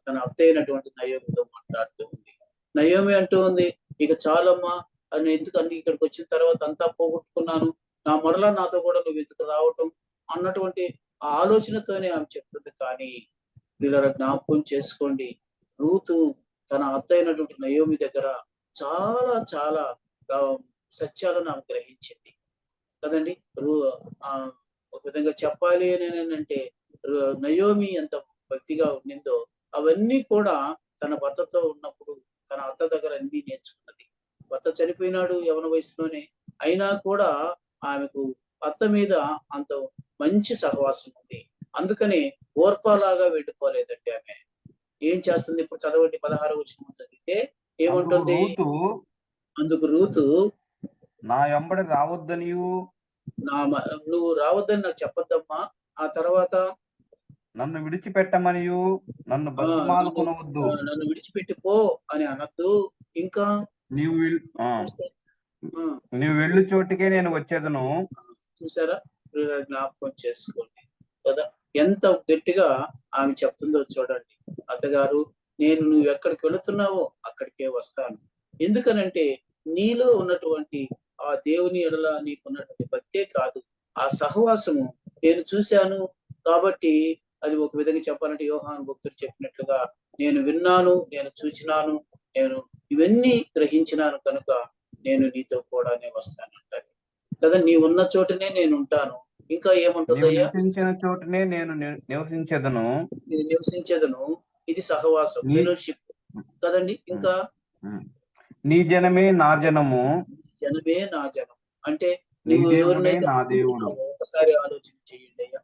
తన అత్తయ్యనటువంటి నయోమితో మాట్లాడుతూ ఉంది. నయోమి అంటూ ఉంది, ఇక చాలమ్మా, అని ఎందుకు అన్ని ఇక్కడికి వచ్చిన తర్వాత అంతా పోగొట్టుకున్నాను, నా మరలా నాతో కూడా నువ్వు ఎందుకు రావటం అన్నటువంటి ఆ ఆలోచనతోనే ఆమె చెప్తుంది. కానీ వీళ్ళ జ్ఞాపకం చేసుకోండి, రూతు తన అత్తయ్యనటువంటి నయోమి దగ్గర చాలా చాలా సత్యాలను ఆమె గ్రహించింది కదండి. ఒక విధంగా చెప్పాలి అని అంటే నయోమి ఎంత భక్తిగా ఉండిందో అవన్నీ కూడా తన భర్తతో ఉన్నప్పుడు తన అత్త దగ్గర అన్ని నేర్చుకున్నది. భర్త చనిపోయినాడు యవన వయసులోనే, అయినా కూడా ఆమెకు అత్త మీద అంత మంచి సహవాసం ఉంది. అందుకని ఓర్పాలాగా వెళ్ళిపోలేదంటే ఆమె ఏం చేస్తుంది. ఇప్పుడు చదవండి, 16వ వచనం చదివితే ఏమంటుంది. అందుకు రూతు నా ఎంబడి రావద్దనియు నువ్వు రావద్దని నాకు చెప్పొద్దమ్మా, ఆ తర్వాత నన్ను విడిచిపెట్టమనియు నన్ను బతిమాలుకొనవద్దు, నన్ను విడిచిపెట్టిపో అని అనద్దు. ఇంకా నీవు చూస్తే నీవు వెళ్ళు చోటికే నేను వచ్చేదను. చూసారా, జ్ఞాపకం చేసుకోండి కదా, ఎంత గట్టిగా ఆమె చెప్తుందో చూడండి. అత్తగారు, నువ్వు ఎక్కడికి వెళుతున్నావో అక్కడికే వస్తాను. ఎందుకనంటే నీలో ఉన్నటువంటి ఆ దేవుని ఎడల నీకున్నటువంటి భక్తే కాదు, ఆ సహవాసము నేను చూశాను కాబట్టి, అది ఒక విధంగా చెప్పాలంటే యోహాను భక్తుడు చెప్పినట్లుగా నేను విన్నాను, నేను చూచినాను, నేను ఇవన్నీ గ్రహించినాను కనుక నేను నీతో కూడానే వస్తానంటాను కదా. నీ ఉన్న చోటనే నేను ఉంటాను. ఇంకా ఏముంటుందయ్యా, నివసించిన చోటనే నేను నివసించేదను. ఇది సహవాసం, ఫెలోషిప్ కదండి. ఇంకా నీ జనమే నా జనము, జనమే నా జనం అంటే నీ నువ్వు దేవుడే ఎవరినైతే నా దేవుడు. ఒకసారి ఆలోచన చేయండి అయ్యా.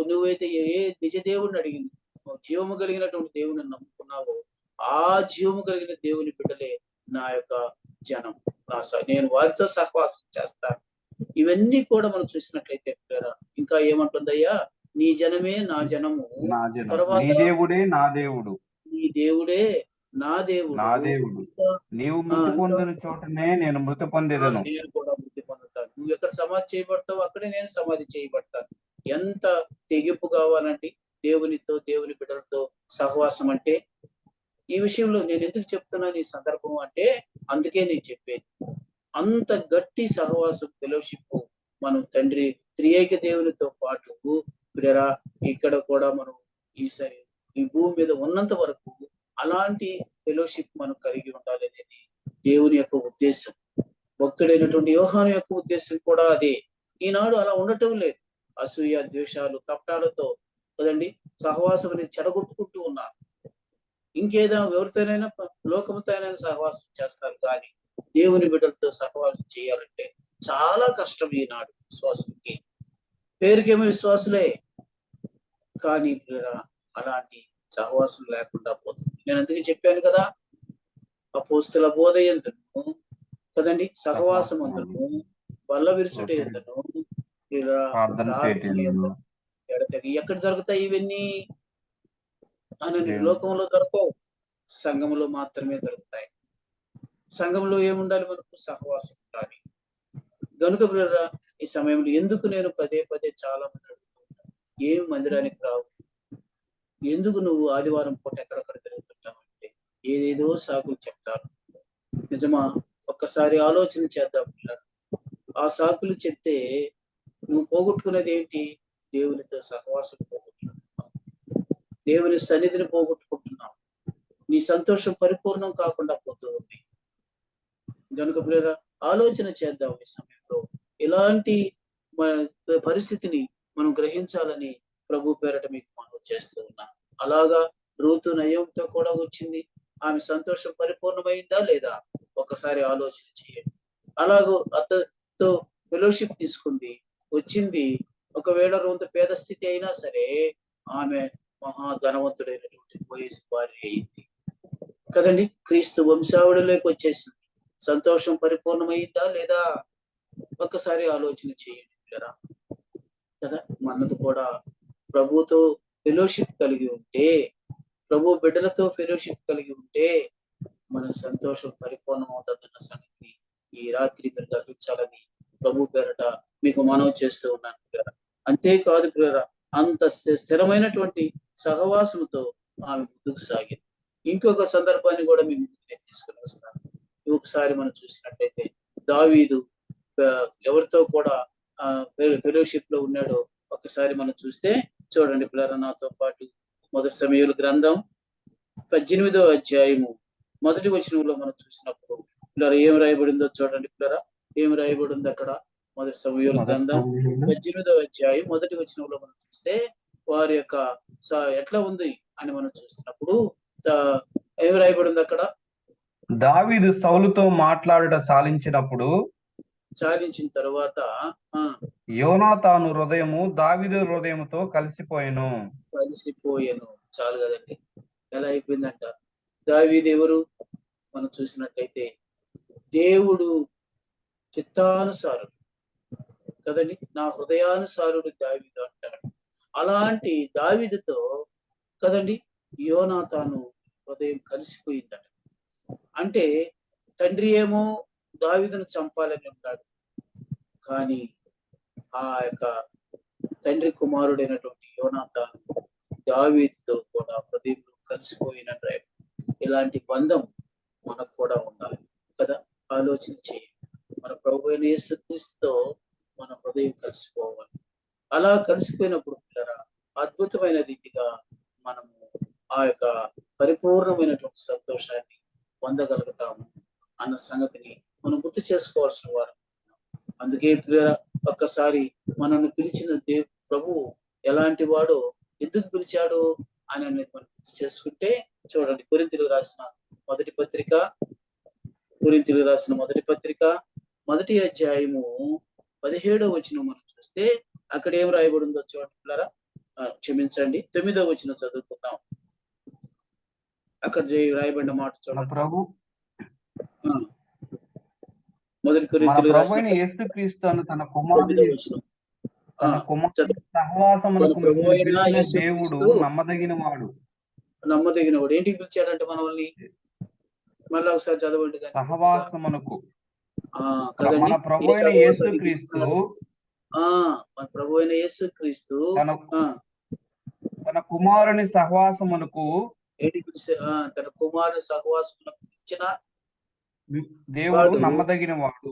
నువ్వైతే ఏ నిజ దేవుడిని అడిగింది, జీవము కలిగినటువంటి దేవుని నమ్ముకున్నావో ఆ జీవము కలిగిన దేవుని బిడ్డలే నా యొక్క జనం. నేను వారితో సహవాసం చేస్తాను. ఇవన్నీ కూడా మనం చూసినట్లయితే ఇంకా ఏమంటుందయ్యా, నీ జనమే నా జనము, తర్వాత నీ దేవుడే నా దేవుడు, నీ దేవుడే నా దేవుడు, నీవు మృతి పొందిన చోటనే నేను మృతి పొందేదను. నేను కూడా మృతి పొందుతాను. నువ్వు ఎక్కడ సమాధి చేయబడతావు అక్కడే నేను సమాధి చేయబడతాను. ఎంత తెగింపు కావాలండి దేవునితో, దేవుని బిడ్డలతో సహవాసం అంటే. ఈ విషయంలో నేను ఎందుకు చెప్తున్నాను ఈ సందర్భం అంటే, అందుకే నేను చెప్పేది, అంత గట్టి సహవాసం, ఫెలోషిప్ మనం తండ్రి త్రియేక దేవునితో పాటు ఇక్కడ కూడా మనం ఈ భూమి మీద ఉన్నంత వరకు అలాంటి ఫెలోషిప్ మనం కలిగి ఉండాలి అనేది దేవుని యొక్క ఉద్దేశం. భక్తుడైనటువంటి యోహాను యొక్క ఉద్దేశం కూడా అదే. ఈనాడు అలా ఉండటం లేదు. అసూయ, ద్వేషాలు, కపటాలతో కదండి సహవాసం అనేది చెడగొట్టుకుంటూ ఉన్నారు. ఇంకేదో ఎవరితోనైనా లోకముతో సహవాసం చేస్తారు, కానీ దేవుని బిడ్డలతో సహవాసం చేయాలంటే చాలా కష్టం ఈనాడు విశ్వాసులకి. పేరుకేమో విశ్వాసులే, కానీ అలాంటి సహవాసం లేకుండా పోతుంది. నేను అందుకే చెప్పాను కదా, అపోస్తల బోధ ఎందును కదండి, సహవాసం అందును, బల్ల విరుచుట ఎందును, ఎక్కడ దొరుకుతాయి ఇవన్నీ అని లోకంలో దొరకవు, సంఘంలో మాత్రమే దొరుకుతాయి. సంఘంలో ఏముండాలి, మనకు సహవాసం ఉండాలి. గనుక ఈ సమయంలో ఎందుకు నేను పదే పదే చాలా మంది అడుగుతుంటాను, ఏం మందిరానికి రావు, ఎందుకు నువ్వు ఆదివారం పూట ఎక్కడెక్కడ తిరుగుతుంటావు అంటే ఏదేదో సాకులు చెప్తారు. నిజమా? ఒక్కసారి ఆలోచన చేద్దాం పిల్లలు. ఆ సాకులు చెప్తే నువ్వు పోగొట్టుకునేది ఏంటి? దేవునితో సహవాసం పోగొట్టుకుంటున్నావు, దేవుని సన్నిధిని పోగొట్టుకుంటున్నావు. నీ సంతోషం పరిపూర్ణం కాకుండా పోతూ ఉంది. కనుక ప్రియులారా, ఆలోచన చేద్దాం ఈ సమయంలో. ఇలాంటి పరిస్థితిని మనం గ్రహించాలని ప్రభు పేరట మీకు మనవి చేస్తూ ఉన్నా. అలాగా రూతు నయోమితో కూడా వచ్చింది. ఆమె సంతోషం పరిపూర్ణమైందా లేదా ఒకసారి ఆలోచన చేయండి. అలాగూ అతతో ఫెలోషిప్ తీసుకుంది, వచ్చింది. ఒకవేళ రూతు పేద స్థితి అయినా సరే ఆమె మహా ధనవంతుడైనటువంటి బోయజు భార్య అయింది కదండి. క్రీస్తు వంశావళిలోకి వచ్చేసింది. సంతోషం పరిపూర్ణమైందా లేదా ఒక్కసారి ఆలోచన చేయండి పిల్లరా. కదా, మనది కూడా ప్రభుతో ఫెలోషిప్ కలిగి ఉంటే, ప్రభు బిడ్డలతో ఫెలోషిప్ కలిగి ఉంటే మన సంతోషం పరిపూర్ణం అవుతుందన్న సంగతిని ఈ రాత్రి మీరు గ్రహించాలని ప్రభు పేరట మీకు మనవి చేస్తూ ఉన్నాను పిల్లరా. అంతేకాదు పిల్లరా, అంత స్థిరమైనటువంటి సహవాసంతో ఆమె ముందుకు సాగింది. ఇంకొక సందర్భాన్ని కూడా మీ ముందుకు నేను తీసుకుని వస్తాను. ఒకసారి మనం చూసినట్లయితే దావీదు ఎవరితో కూడా ఫెలోషిప్ లో ఉన్నాడో ఒకసారి మనం చూస్తే చూడండి పిల్లరా, నాతో పాటు మొదటి సమూయేలు గ్రంథం 18వ అధ్యాయము మొదటి వచనంలో మనం చూసినప్పుడు పిల్లరా ఏం రాయబడిందో చూడండి పిల్లరా. ఏం రాయబడింది అక్కడ? మొదటి సమూయేలు గ్రంథం 18వ అధ్యాయం మొదటి వచనంలో మనం చూస్తే వారి యొక్క ఎట్లా ఉంది అని మనం చూసినప్పుడు ఏం రాయబడింది అక్కడ? దావీదు సౌలుతో మాట్లాడుట చాలించిన తర్వాత యోనాతాను హృదయము దావీదు హృదయముతో కలిసిపోయెను. చాలు కదండి. ఎలా అయిపోయిందంట? దావీదు ఎవరు మనం చూసినట్లయితే దేవుడు చిత్తానుసారుడు కదండి. నా హృదయానుసారుడు దావీదు అంటాడు. అలాంటి దావీదుతో కదండి యోనాతాను హృదయం కలిసిపోయిందట. అంటే తండ్రి ఏమో దావీదును చంపాలని ఉన్నాడు, కానీ ఆ యొక్క తండ్రి కుమారుడైనటువంటి యోనాతాను దావీదుతో కూడా హృదయంలో కలిసిపోయినట్టు. ఇలాంటి బంధం మనకు కూడా ఉండాలి కదా. ఆలోచన చేయండి. మన ప్రభువైన యేసుక్రీస్తుతో మన హృదయం కలిసిపోవాలి. అలా కలిసిపోయినప్పుడు పిల్లరా అద్భుతమైన రీతిగా మనము ఆ యొక్క పరిపూర్ణమైనటువంటి సంతోషాన్ని పొందగలుగుతాము అన్న సంగతిని మనం గుర్తు చేసుకోవాల్సిన వారు. అందుకే పిల్లరా, ఒక్కసారి మనల్ని పిలిచిన ప్రభువు ఎలాంటి వాడో, ఎందుకు పిలిచాడు అని అనేది మనం గుర్తు చేసుకుంటే చూడండి, కొరింథీయులకు రాసిన మొదటి పత్రిక మొదటి అధ్యాయము 17వ వచనం మనం చూస్తే అక్కడ ఏం రాయబడిందో చూడండి పిల్లరా. క్షమించండి, 9వ వచనం చదువుకుందాం. అక్కడ రాయబడిన మాట చూడండి. మొదటి కొరింథీయులకు రాసిన యేసుక్రీస్తు తన కుమారుని సహవాసమునకు దేవుడు నమ్మదగినవాడు. ఏంటికి పిలిచాడంటే మనల్ని? మళ్ళీ ఒకసారి చదవండి. సహవాసమునకు మన ప్రభువైన యేసుక్రీస్తు తన కుమారుని సహవాసమునకు తన కుమారుని సహవాసమునకు ఇచ్చిన దేవుడు నమ్మదగినవాడు.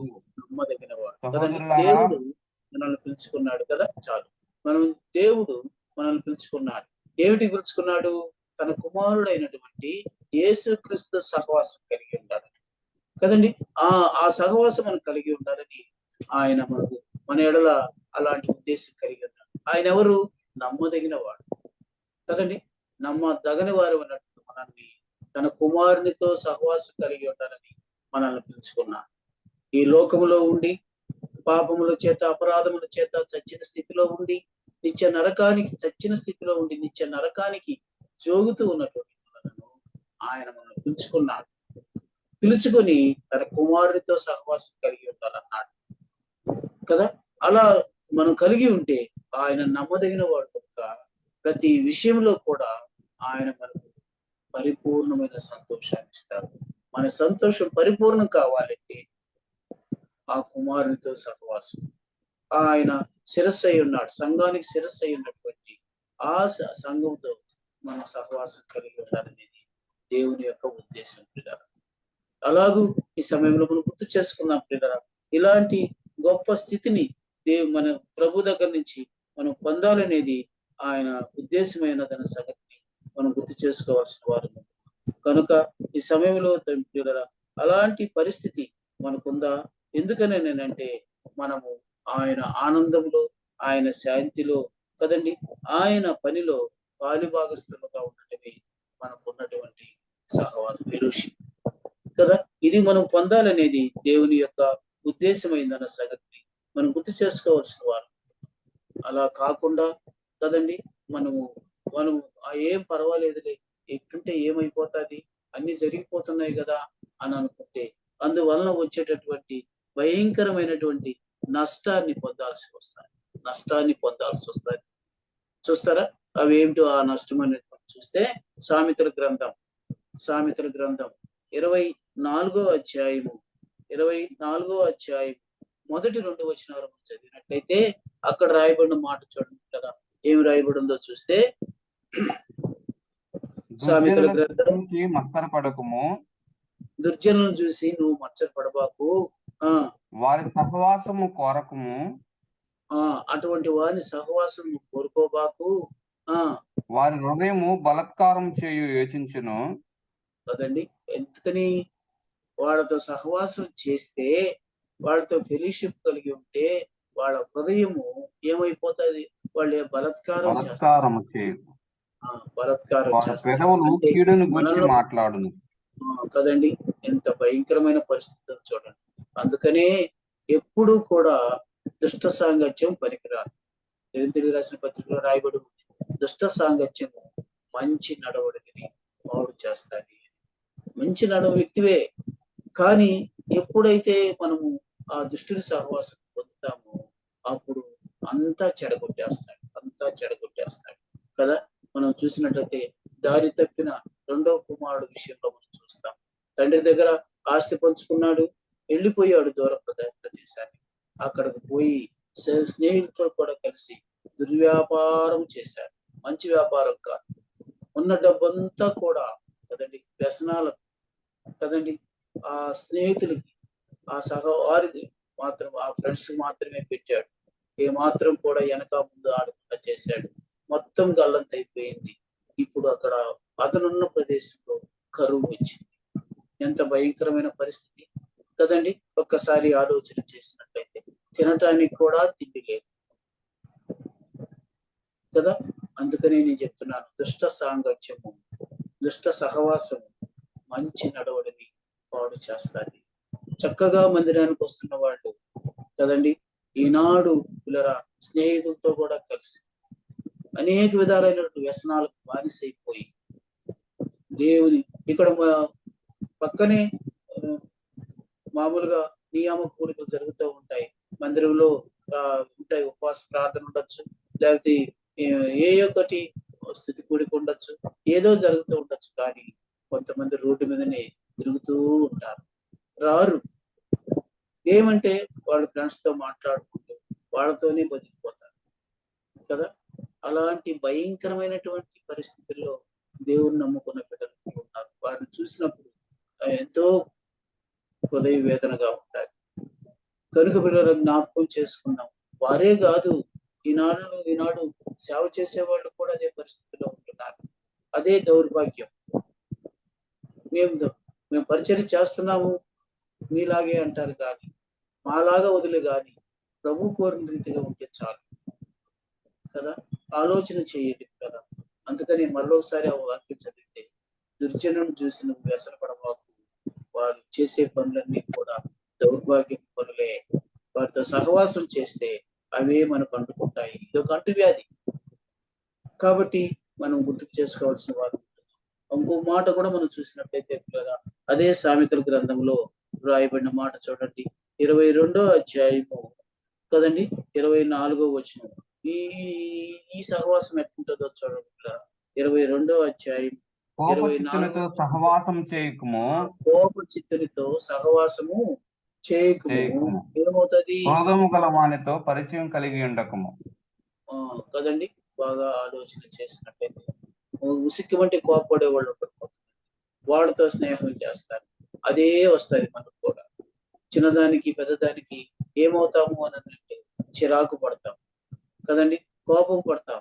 దేవుడు మనల్ని పిలుచుకున్నాడు కదా. చాలు, దేవుడు మనల్ని పిలుచుకున్నాడు. ఏమిటి పిలుచుకున్నాడు? తన కుమారుడైనటువంటి యేసుక్రీస్తు సహవాసం కలిగి ఉండాలని కదండి. ఆ సహవాసం మనం కలిగి ఉండాలని ఆయన మన ఎడల అలాంటి ఉద్దేశం కలిగి ఉన్నాడు. ఆయన ఎవరు? నమ్మదగిన వాడు కదండి. నమ్మదగని వారు అన్నట్టు మనల్ని తన కుమారునితో సహవాసం కలిగి ఉండాలని మనల్ని పిలుచుకున్నాడు. ఈ లోకములో ఉండి పాపముల చేత అపరాధముల చేత చచ్చిన స్థితిలో ఉండి చచ్చిన స్థితిలో ఉండి నిత్య నరకానికి జోగుతూ ఉన్నటువంటి మనలను ఆయన మనల్ని పిలుచుకున్నాడు. పిలుచుకొని తన కుమారుడితో సహవాసం కలిగి ఉండాలన్నాడు కదా. అలా మనం కలిగి ఉంటే ఆయన నమ్మదగిన వాడు కనుక ప్రతి విషయంలో కూడా ఆయన మనకు పరిపూర్ణమైన సంతోషాన్ని ఇస్తాడు. మన సంతోషం పరిపూర్ణం కావాలంటే ఆ కుమారునితో సహవాసం. ఆయన శిరస్సు అయి ఉన్నాడు, సంఘానికి శిరస్సు అయి ఉన్నటువంటి ఆ సంఘంతో మనం సహవాసం కలిగి ఉండాలనేది దేవుని యొక్క ఉద్దేశం పిల్లరా. అలాగూ ఈ సమయంలో మనం గుర్తు చేసుకున్నాం పిల్లరా, ఇలాంటి గొప్ప స్థితిని మన ప్రభు దగ్గర నుంచి మనం పొందాలనేది ఆయన ఉద్దేశమైనదన్న సంగతిని మనం గుర్తు చేసుకోవాల్సిన వారు. కనుక ఈ సమయంలో తండ్రి అలాంటి పరిస్థితి మనకుందా? ఎందుకని నేనంటే మనము ఆయన ఆనందంలో, ఆయన శాంతిలో కదండి, ఆయన పనిలో పాలిభాగస్తులుగా ఉండటమే మనకున్నటువంటి సహవాసం, ఫెలోషిప్ కదా. ఇది మనం పొందాలనేది దేవుని యొక్క ఉద్దేశమైందన్న సంగతిని మనం గుర్తు చేసుకోవాల్సిన వారు. అలా కాకుండా కదండి, మనము మనం ఏం పర్వాలేదులే, ఎట్టుంటే ఏమైపోతుంది, అన్ని జరిగిపోతున్నాయి కదా అని అనుకుంటే అందువలన వచ్చేటటువంటి భయంకరమైనటువంటి నష్టాన్ని పొందాల్సి వస్తుంది. చూస్తారా అవి ఏమిటో ఆ నష్టం అనేటువంటి చూస్తే సామెతల గ్రంథం 24వ అధ్యాయం మొదటి 2 వచనాలు చదివినట్లయితే అక్కడ రాయబడిన మాట చూడండి కదా, ఏమి రాయబడిందో చూస్తే, సామెతల గ్రంథం, మత్సరపడకము, దుర్జనులను చూసి నువ్వు మత్సరపడబాకు, వారి సహవాసము కోరకము, అటువంటి వారి సహవాసం కోరుకోబాకు, వారి హృదయము బలత్కారం చేయు యోచించును. కదండి, ఎందుకని వాళ్ళతో సహవాసం చేస్తే, వాళ్ళతో ఫెలోషిప్ కలిగి ఉంటే వాళ్ళ హృదయము ఏమైపోతుంది, వాళ్ళు బలత్కారం చేస్తారు. కదండి, ఎంత భయంకరమైన పరిస్థితి చూడండి. అందుకనే ఎప్పుడు కూడా దుష్ట సాంగత్యం పనికిరాదు. తెలుగు రాసిన పత్రికలో రాయబడి ఉంది, దుష్ట సాంగత్యం మంచి నడవడికని పాడు చేస్తాది. మంచి నడవ వ్యక్తివే, కానీ ఎప్పుడైతే మనము ఆ దుష్టుని సహవాసం పొందుతామో అప్పుడు అంతా చెడగొట్టేస్తాడు కదా. మనం చూసినట్లయితే దారి తప్పిన రెండవ కుమారుడు విషయంలో మనం చూస్తాం. తండ్రి దగ్గర ఆస్తి పంచుకున్నాడు, వెళ్ళిపోయాడు దూర ప్రదేశానికి. అక్కడికి పోయి స్నేహితులతో కూడా కలిసి దుర్వ్యాపారం చేశాడు. మంచి వ్యాపారం కాదు. ఉన్న డబ్బంతా కూడా కదండి వ్యసనాలకు కదండి, ఆ స్నేహితులకి, ఆ సహవారికి మాత్రం, ఆ ఫ్రెండ్స్ మాత్రమే పెట్టాడు. ఏ మాత్రం కూడా వెనక ముందు ఆడకుండా చేశాడు. మొత్తం గల్లంతైపోయింది. ఇప్పుడు అక్కడ అతనున్న ప్రదేశంలో కరువు వచ్చింది. ఎంత భయంకరమైన పరిస్థితి కదండి. ఒక్కసారి ఆలోచన చేసినట్లయితే తినటానికి కూడా తిండి లేదు కదా. అందుకనే నేను చెప్తున్నాను, దుష్ట సాంగత్యము, దుష్ట సహవాసము మంచి నడవడిని పాడు చేస్తాది. చక్కగా మందిరానికి వస్తున్న వాళ్ళు కదండి, ఈనాడు పిల్లరా స్నేహితులతో కూడా కలిసి అనేక విధాలైనటువంటి వ్యసనాలకు బానిసైపోయి దేవుని ఇక్కడ పక్కనే మామూలుగా నియామ కూడికలు జరుగుతూ ఉంటాయి. మందిరంలో ఉంటాయి, ఉపవాస ప్రార్థన ఉండొచ్చు, లేకపోతే ఏ ఒకటి స్థితి కూడిక ఉండొచ్చు, ఏదో జరుగుతూ ఉండొచ్చు. కానీ కొంతమంది రోడ్డు మీదనే తిరుగుతూ ఉంటారు, రారు. ఏమంటే వాళ్ళు ఫ్రెండ్స్ తో మాట్లాడుకుంటూ వాళ్ళతోనే బతికిపోతారు కదా. అలాంటి భయంకరమైనటువంటి పరిస్థితుల్లో దేవుని నమ్ముకున్న బిడ్డలు ఉన్నారు. వారిని చూసినప్పుడు ఎంతో హృదయ వేదనగా ఉంటాయి. కనుక బిడ్డలను జ్ఞాపకం చేసుకున్నాం. వారే కాదు, ఈనాడు సేవ చేసే వాళ్ళు కూడా అదే పరిస్థితిలో ఉంటున్నారు. అదే దౌర్భాగ్యం. మేము పరిచయం చేస్తున్నాము మీలాగే అంటారు, కానీ మాలాగా వదిలే కానీ ప్రభు కోరిన రీతిగా ఉంటే చాలు కదా. ఆలోచన చేయండి కదా. అందుకని మరోసారి ఆ వాక్యం చదివితే, దుర్జనులను చూసి నువ్వు వ్యసనపడబాకు, వారు చేసే పనులన్నీ కూడా దౌర్భాగ్యం పనులే. వారితో సహవాసం చేస్తే అవే మనకు అంటుకుంటాయి. ఇదొక అంటువ్యాధి. కాబట్టి మనం గుర్తుకు చేసుకోవాల్సిన వారు. ఇంకో మాట కూడా మనం చూసినట్లయితే అదే సామెతల గ్రంథంలో రాయబడిన మాట చూడండి, 22వ అధ్యాయము కదండి, 24వ వచనం. ఈ సహవాసం ఎట్లుంటుందో చూడండి. 22వ అధ్యాయం 24 సహవాసం చేయకుము, కోప చిత్తునితో సహవాసము చేయకుము. ఏమవుతుంది? క్రోధము గల వానితో పరిచయం కలిగి ఉండకము. కదండి, బాగా ఆలోచన చేసినట్లయితే ఉసిక్కి కోపపడే వాళ్ళు ఉంటారు, వాళ్ళతో స్నేహం చేస్తారు. అదే వస్తుంది మనకు కూడా. చిన్నదానికి పెద్దదానికి ఏమవుతాము అని అంటే చిరాకు పడతాం కదండి, కోపం పడతాం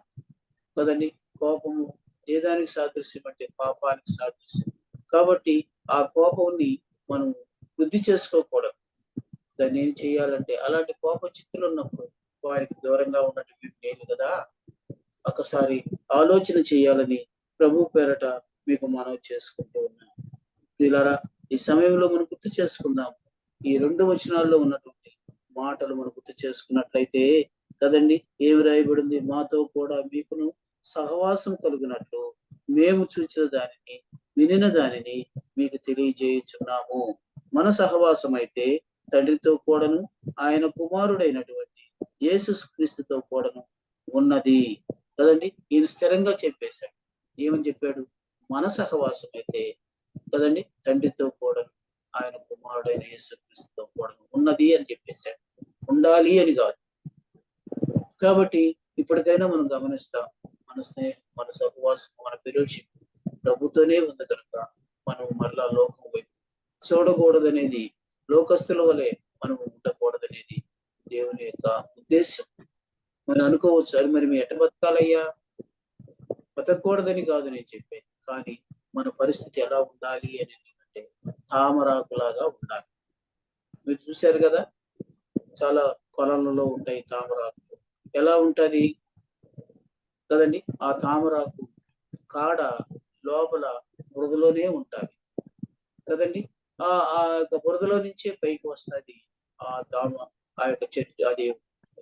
కదండి. కోపము ఏ దానికి సాదృశ్యం అంటే పాపానికి సాదృశ్యం కాబట్టి ఆ కోపంని మనం వృద్ధి చేసుకోకూడదు. దాన్ని ఏం చేయాలంటే అలాంటి కోప చిత్తులు ఉన్నప్పుడు వారికి దూరంగా ఉన్నట్టు మేలు కదా. ఒకసారి ఆలోచన చేయాలని ప్రభు పేరట మీకు మనవి చేసుకుంటూ ఉన్నాం. ప్రియులారా, ఈ సమయంలో మనం గుర్తు చేసుకుందాం. ఈ 2 వచనాల్లో ఉన్నటువంటి మాటలు మనం గుర్తు చేసుకున్నట్లయితే కదండి, ఏమి రాయబడింది? మాతో కూడా మీకును సహవాసం కలుగునట్లు మేము చూచిన దానిని వినిన దానిని మీకు తెలియజేయుచున్నాము. మన సహవాసం అయితే తండ్రితో కూడాను ఆయన కుమారుడైనటువంటి యేసు క్రీస్తుతో కూడాను ఉన్నది కదండి. ఈయన స్థిరంగా చెప్పేశాడు. ఏమని చెప్పాడు? మన సహవాసం అయితే కదండి తండ్రితో కూడా ఆయన కుమారుడైన యేసుక్రీస్తుతో కూడా ఉన్నది అని చెప్పేశాడు. ఉండాలి అని కాదు. కాబట్టి ఇప్పటికైనా మనం గమనిస్తాం, మన స్నేహం, మన సహవాసం, మన ఫెలోషిప్ ప్రభుతోనే ఉంది కనుక మనం మరలా లోకం వైపు చూడకూడదనేది, లోకస్తుల వలె మనం ఉండకూడదనేది దేవుని యొక్క ఉద్దేశం. మనం అనుకోవచ్చు, అది మరి ఎట్ట బతకాలయ్యా? బతకూడదని కాదు నేను చెప్పేది, కానీ మన పరిస్థితి ఎలా ఉండాలి అని అంటే తామరాకులాగా ఉండాలి. మీరు చూశారు కదా, చాలా కొలలలో ఉంటాయి తామరాకులు. ఎలా ఉంటది కదండి? ఆ తామరాకు కాడ లోపల బురదలోనే ఉంటుంది కదండి. ఆ యొక్క బురదలో నుంచే పైకి వస్తుంది ఆ యొక్క చెట్టు. అది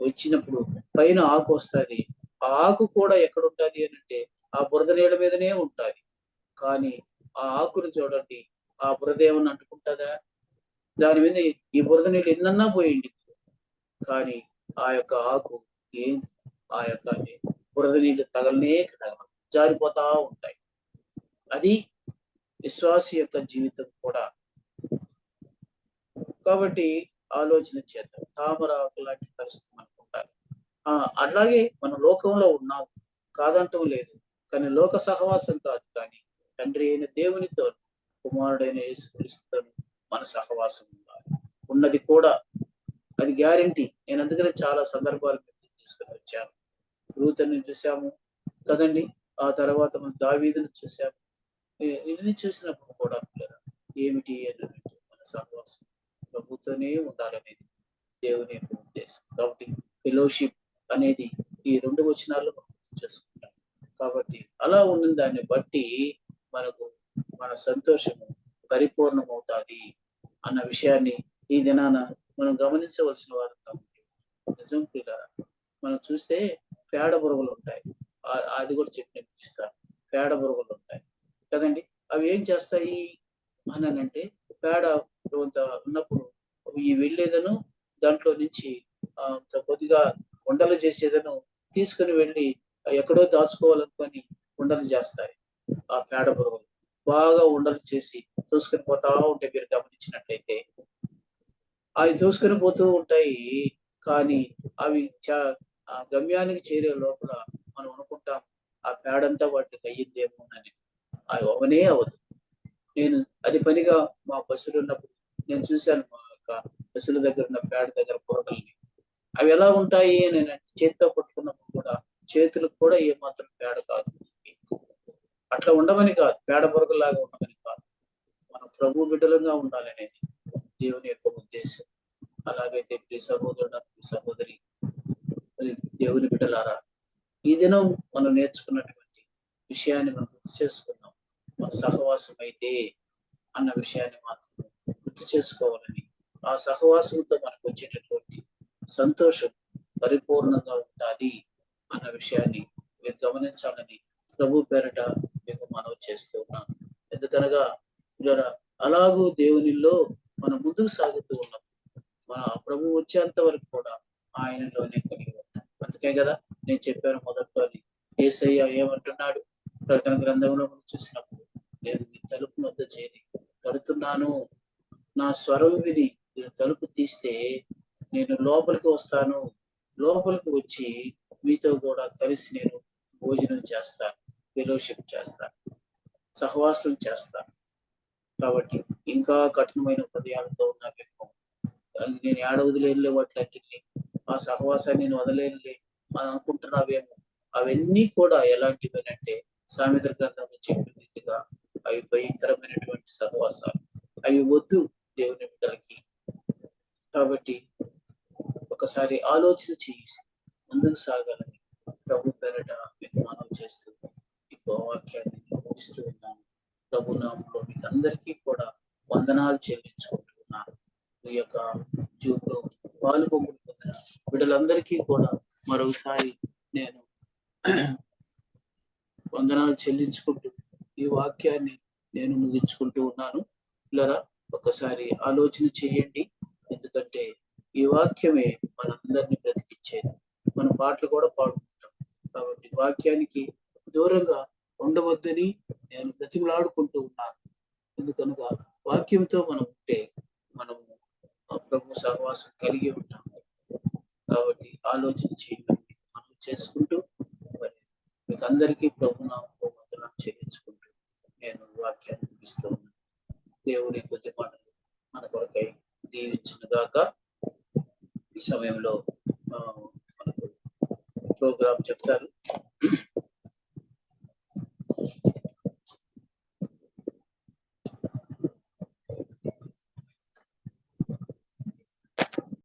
వచ్చినప్పుడు పైన ఆకు వస్తుంది. ఆ ఆకు కూడా ఎక్కడ ఉంటుంది అని అంటే ఆ బురద నీళ్ళ మీదనే ఉంటుంది. కానీ ఆ ఆకును చూడండి, ఆ బురద ఏమన్నా అంటుకుంటుందా? దాని మీద ఈ బురద నీళ్ళు ఎన్నన్నా పోయింది, కానీ ఆ యొక్క ఆకు ఏం, ఆ యొక్క బురద నీళ్ళు తగలనే తగలవు, జారిపోతా ఉంటాయి. అది విశ్వాసి యొక్క జీవితం కూడా. కాబట్టి ఆలోచన చేద్దాం, తామరాకు లాంటి పరిస్థితి మనకు ఉండాలి. అట్లాగే మనం లోకంలో ఉన్నాం, కాదంటూ లేదు, కానీ లోక సహవాసం కాదు, కానీ తండ్రి అయిన దేవునితో, కుమారుడైన యేసుక్రీస్తుతో మన సహవాసం ఉండాలి. ఉన్నది కూడా, అది గ్యారంటీ. నేను అందుకనే చాలా సందర్భాలు తీసుకొని వచ్చాను. రూతుని చూసాము కదండి, ఆ తర్వాత మనం దావీదుని చూసాము. ఇవన్నీ చూసినప్పుడు కూడా ఏమిటి అని మన సహవాసం ప్రభుతోనే ఉండాలనేది దేవుని యొక్క ఉద్దేశం. కాబట్టి ఫెలోషిప్ అనేది ఈ 2 వచనాల్లో మనం చేసుకుంటాం. కాబట్టి అలా ఉన్న దాన్ని బట్టి మనకు మన సంతోషము పరిపూర్ణమవుతుంది అన్న విషయాన్ని ఈ దినాన మనం గమనించవలసిన వారు. కాబట్టి నిజం పిల్లరా, మనం చూస్తే పేడ బురుగులు ఉంటాయి. అది కూడా చెప్పి ఇస్తారు. పేడ బురుగులు ఉంటాయి కదండి. అవి ఏం చేస్తాయి అని అంటే, పేడ ఉన్నప్పుడు ఈ వెళ్ళేదను దాంట్లో నుంచి కొద్దిగా ఉండలు చేసేదను తీసుకుని వెళ్ళి ఎక్కడో దాచుకోవాలనుకొని ఉండలు చేస్తాయి. ఆ పేడ బురుగులు బాగా ఉండలు చేసి దూసుకొని పోతా ఉంటే మీరు గమనించినట్లయితే అవి దూసుకొని పోతూ ఉంటాయి. కానీ అవి గమ్యానికి చేరే లోపల మనం అనుకుంటాం ఆ పేడంతా వాటికి అయ్యిందేమోనని. అవి అవనే అవదు. నేను అది పనిగా మా బస్సులు ఉన్నప్పుడు నేను చూశాను, మా యొక్క బస్సుల దగ్గర ఉన్న పేడ దగ్గర బురకల్ని. అవి ఎలా ఉంటాయి అని చేతితో పట్టుకున్నప్పుడు కూడా చేతులకు కూడా ఏమాత్రం పేడ కాదు. అట్లా ఉండమని కాదు, పేడ బురకలాగా ఉండమని కాదు, మనం ప్రభు బిడ్డలుగా ఉండాలనేది దేవుని యొక్క ఉద్దేశం. అలాగైతే ప్రియ సహోదరుడు, సహోదరి, దేవుని బిడ్డలారా, ఈ దినం మనం నేర్చుకున్నటువంటి విషయాన్ని మనం గుర్తు చేసుకున్నాం. మన సహవాసం అయితే అన్న విషయాన్ని మాత్రం గుర్తు చేసుకోవాలని, ఆ సహవాసంతో మనకు వచ్చేటటువంటి సంతోషం పరిపూర్ణంగా ఉండాలి అన్న విషయాన్ని మీరు గమనించాలని ప్రభు పేరట మీకు మనవి చేస్తూ ఉన్నాను. ఎందుకనగా అలాగూ దేవునిలో మనం ముందుకు సాగుతూ ఉన్నాం. మన ప్రభు వచ్చేంత వరకు కూడా ఆయనలోనే కలిగి ఉంటాం. అందుకే కదా నేను చెప్పాను మొదట్లోని, యేసయ్య ఏమంటున్నాడు ప్రకటన గ్రంథంలో మనం చూసినప్పుడు, నేను మీ తలుపు వద్ద చేరి తడుతున్నాను, నా స్వరం విని నేను తలుపు తీస్తే నేను లోపలికి వస్తాను, లోపలికి వచ్చి మీతో కూడా కలిసి నేను భోజనం చేస్తాను, ఫెలోషిప్ చేస్తాను, సహవాసం చేస్తాను. కాబట్టి ఇంకా కఠినమైన హృదయాలతో ఉన్న వ్యక్తి, నేను ఏడ వదిలేనులే వాటిని, ఆ సహవాసాన్ని నేను వదలేనులే అని అనుకుంటున్నావేమో. అవన్నీ కూడా ఎలాంటివి అంటే సామెతల గ్రంథంలో చెప్పిన రీతిగా అవి భయంకరమైనటువంటి సహవాసాలు, అవి వద్దు దేవుని బిడ్డలకి. కాబట్టి ఒకసారి ఆలోచన చేసి ముందుకు సాగాలని ప్రభు పేరట మీకు మనవి చేస్తూ ఈ వాక్యాన్ని ముగిస్తూ ఉన్నాను. ప్రభు నామంలో మీకు అందరికీ కూడా వందనాలు చెల్లించుకుంటూ ఉన్నాను. ఈ యొక్క జూబ్లో పాలుపొంగులు పొందిన బిడ్డలందరికీ కూడా మరోసారి నేను వందనాలు చెల్లించుకుంటూ ఈ వాక్యాన్ని నేను ముగించుకుంటూ ఉన్నాను. పిల్లరా, ఒకసారి ఆలోచన చేయండి. ఎందుకంటే ఈ వాక్యమే మనందరినీ బ్రతికించేది. మన పాటలు కూడా పాడుకుంటాం. కాబట్టి వాక్యానికి దూరంగా ఉండవద్దని నేను బ్రతిమలాడుకుంటూ ఉన్నాను. ఎందుకనగా వాక్యంతో మనం ఉంటే మనము ప్రభు సహవాసం కలిగి ఉంటాం. కాబట్టి ఆలోచన చేయమని మనం చేసుకుంటూ మరి మీకు అందరికీ ప్రభు నామములో వందనాలు చెల్లించుకుంటూ నేను వాక్యాన్ని ముగిస్తూ ఉన్నాను. దేవుడి కొద్ది మాటలు మన కొరకై దీవించిన దాకా. ఈ సమయంలో మనకు ప్రోగ్రాం చెప్తారు.